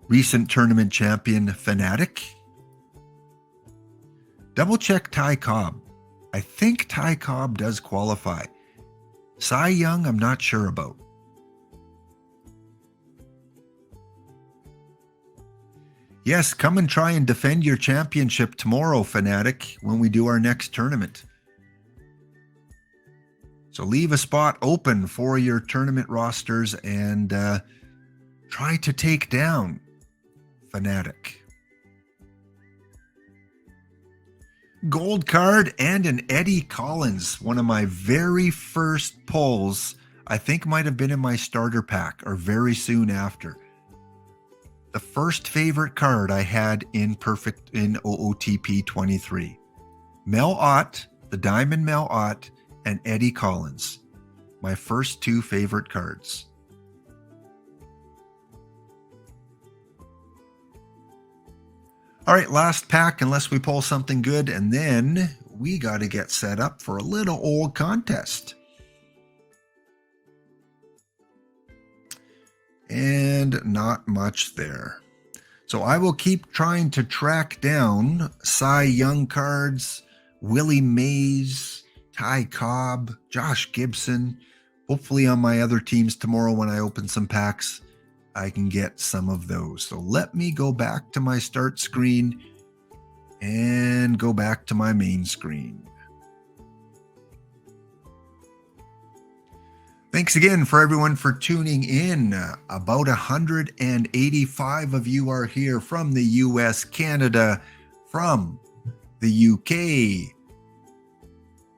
recent tournament champion Fanatic. Double check Ty Cobb. I think Ty Cobb does qualify. Cy Young, I'm not sure about. Yes, come and try and defend your championship tomorrow, Fanatic, when we do our next tournament. So leave a spot open for your tournament rosters and try to take down Fanatic. Gold card and an Eddie Collins, one of my very first pulls, I think might have been in my starter pack or very soon after. The first favorite card I had in OOTP 23. Mel Ott, the Diamond Mel Ott, and Eddie Collins. My first 2 favorite cards. All right, last pack unless we pull something good, and then we got to get set up for a little old contest. And not much there. So I will keep trying to track down Cy Young cards, Willie Mays, Ty Cobb, Josh Gibson. Hopefully on my other teams tomorrow when I open some packs, I can get some of those. So let me go back to my start screen and go back to my main screen. Thanks again for everyone for tuning in. About 185 of you are here from the US, Canada, from the UK,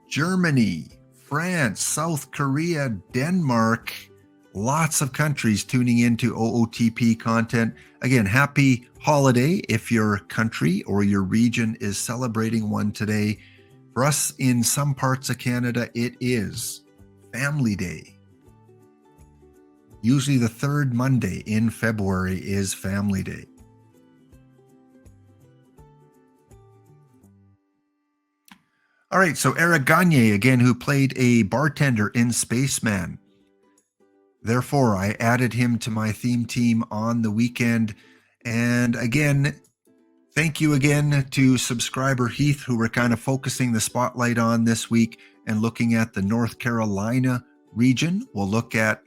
Germany, France, South Korea, Denmark. Lots of countries tuning into OOTP content. Again, happy holiday if your country or your region is celebrating one today. For us in some parts of Canada, it is Family Day. Usually the 3rd Monday in February is Family Day. All right, so Eric Gagne, again, who played a bartender in Spaceman. Therefore, I added him to my theme team on the weekend. And again, thank you again to subscriber Heath, who we're kind of focusing the spotlight on this week and looking at the North Carolina region. We'll look at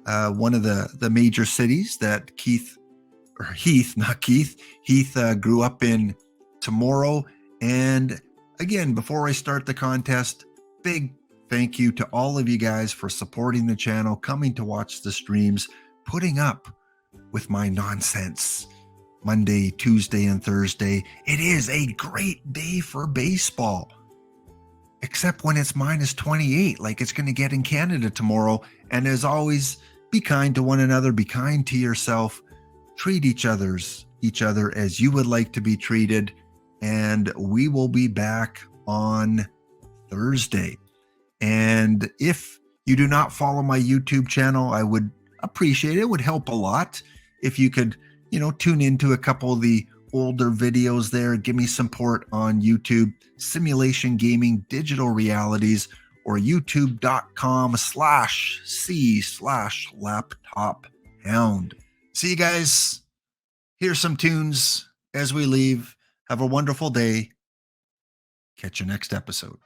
one of the major cities that Heath grew up in tomorrow. And again, before I start the contest, big thank you to all of you guys for supporting the channel, coming to watch the streams, putting up with my nonsense Monday, Tuesday, and Thursday. It is a great day for baseball, except when it's minus 28, like it's going to get in Canada tomorrow. And as always, be kind to one another, be kind to yourself, treat each other as you would like to be treated. And we will be back on Thursday. And if you do not follow my YouTube channel, I would appreciate it. It would help a lot if you could, tune into a couple of the older videos there. Give me support on YouTube, Simulation Gaming Digital Realities, or youtube.com/c/laptophound. See you guys. Here's some tunes as we leave. Have a wonderful day. Catch you next episode.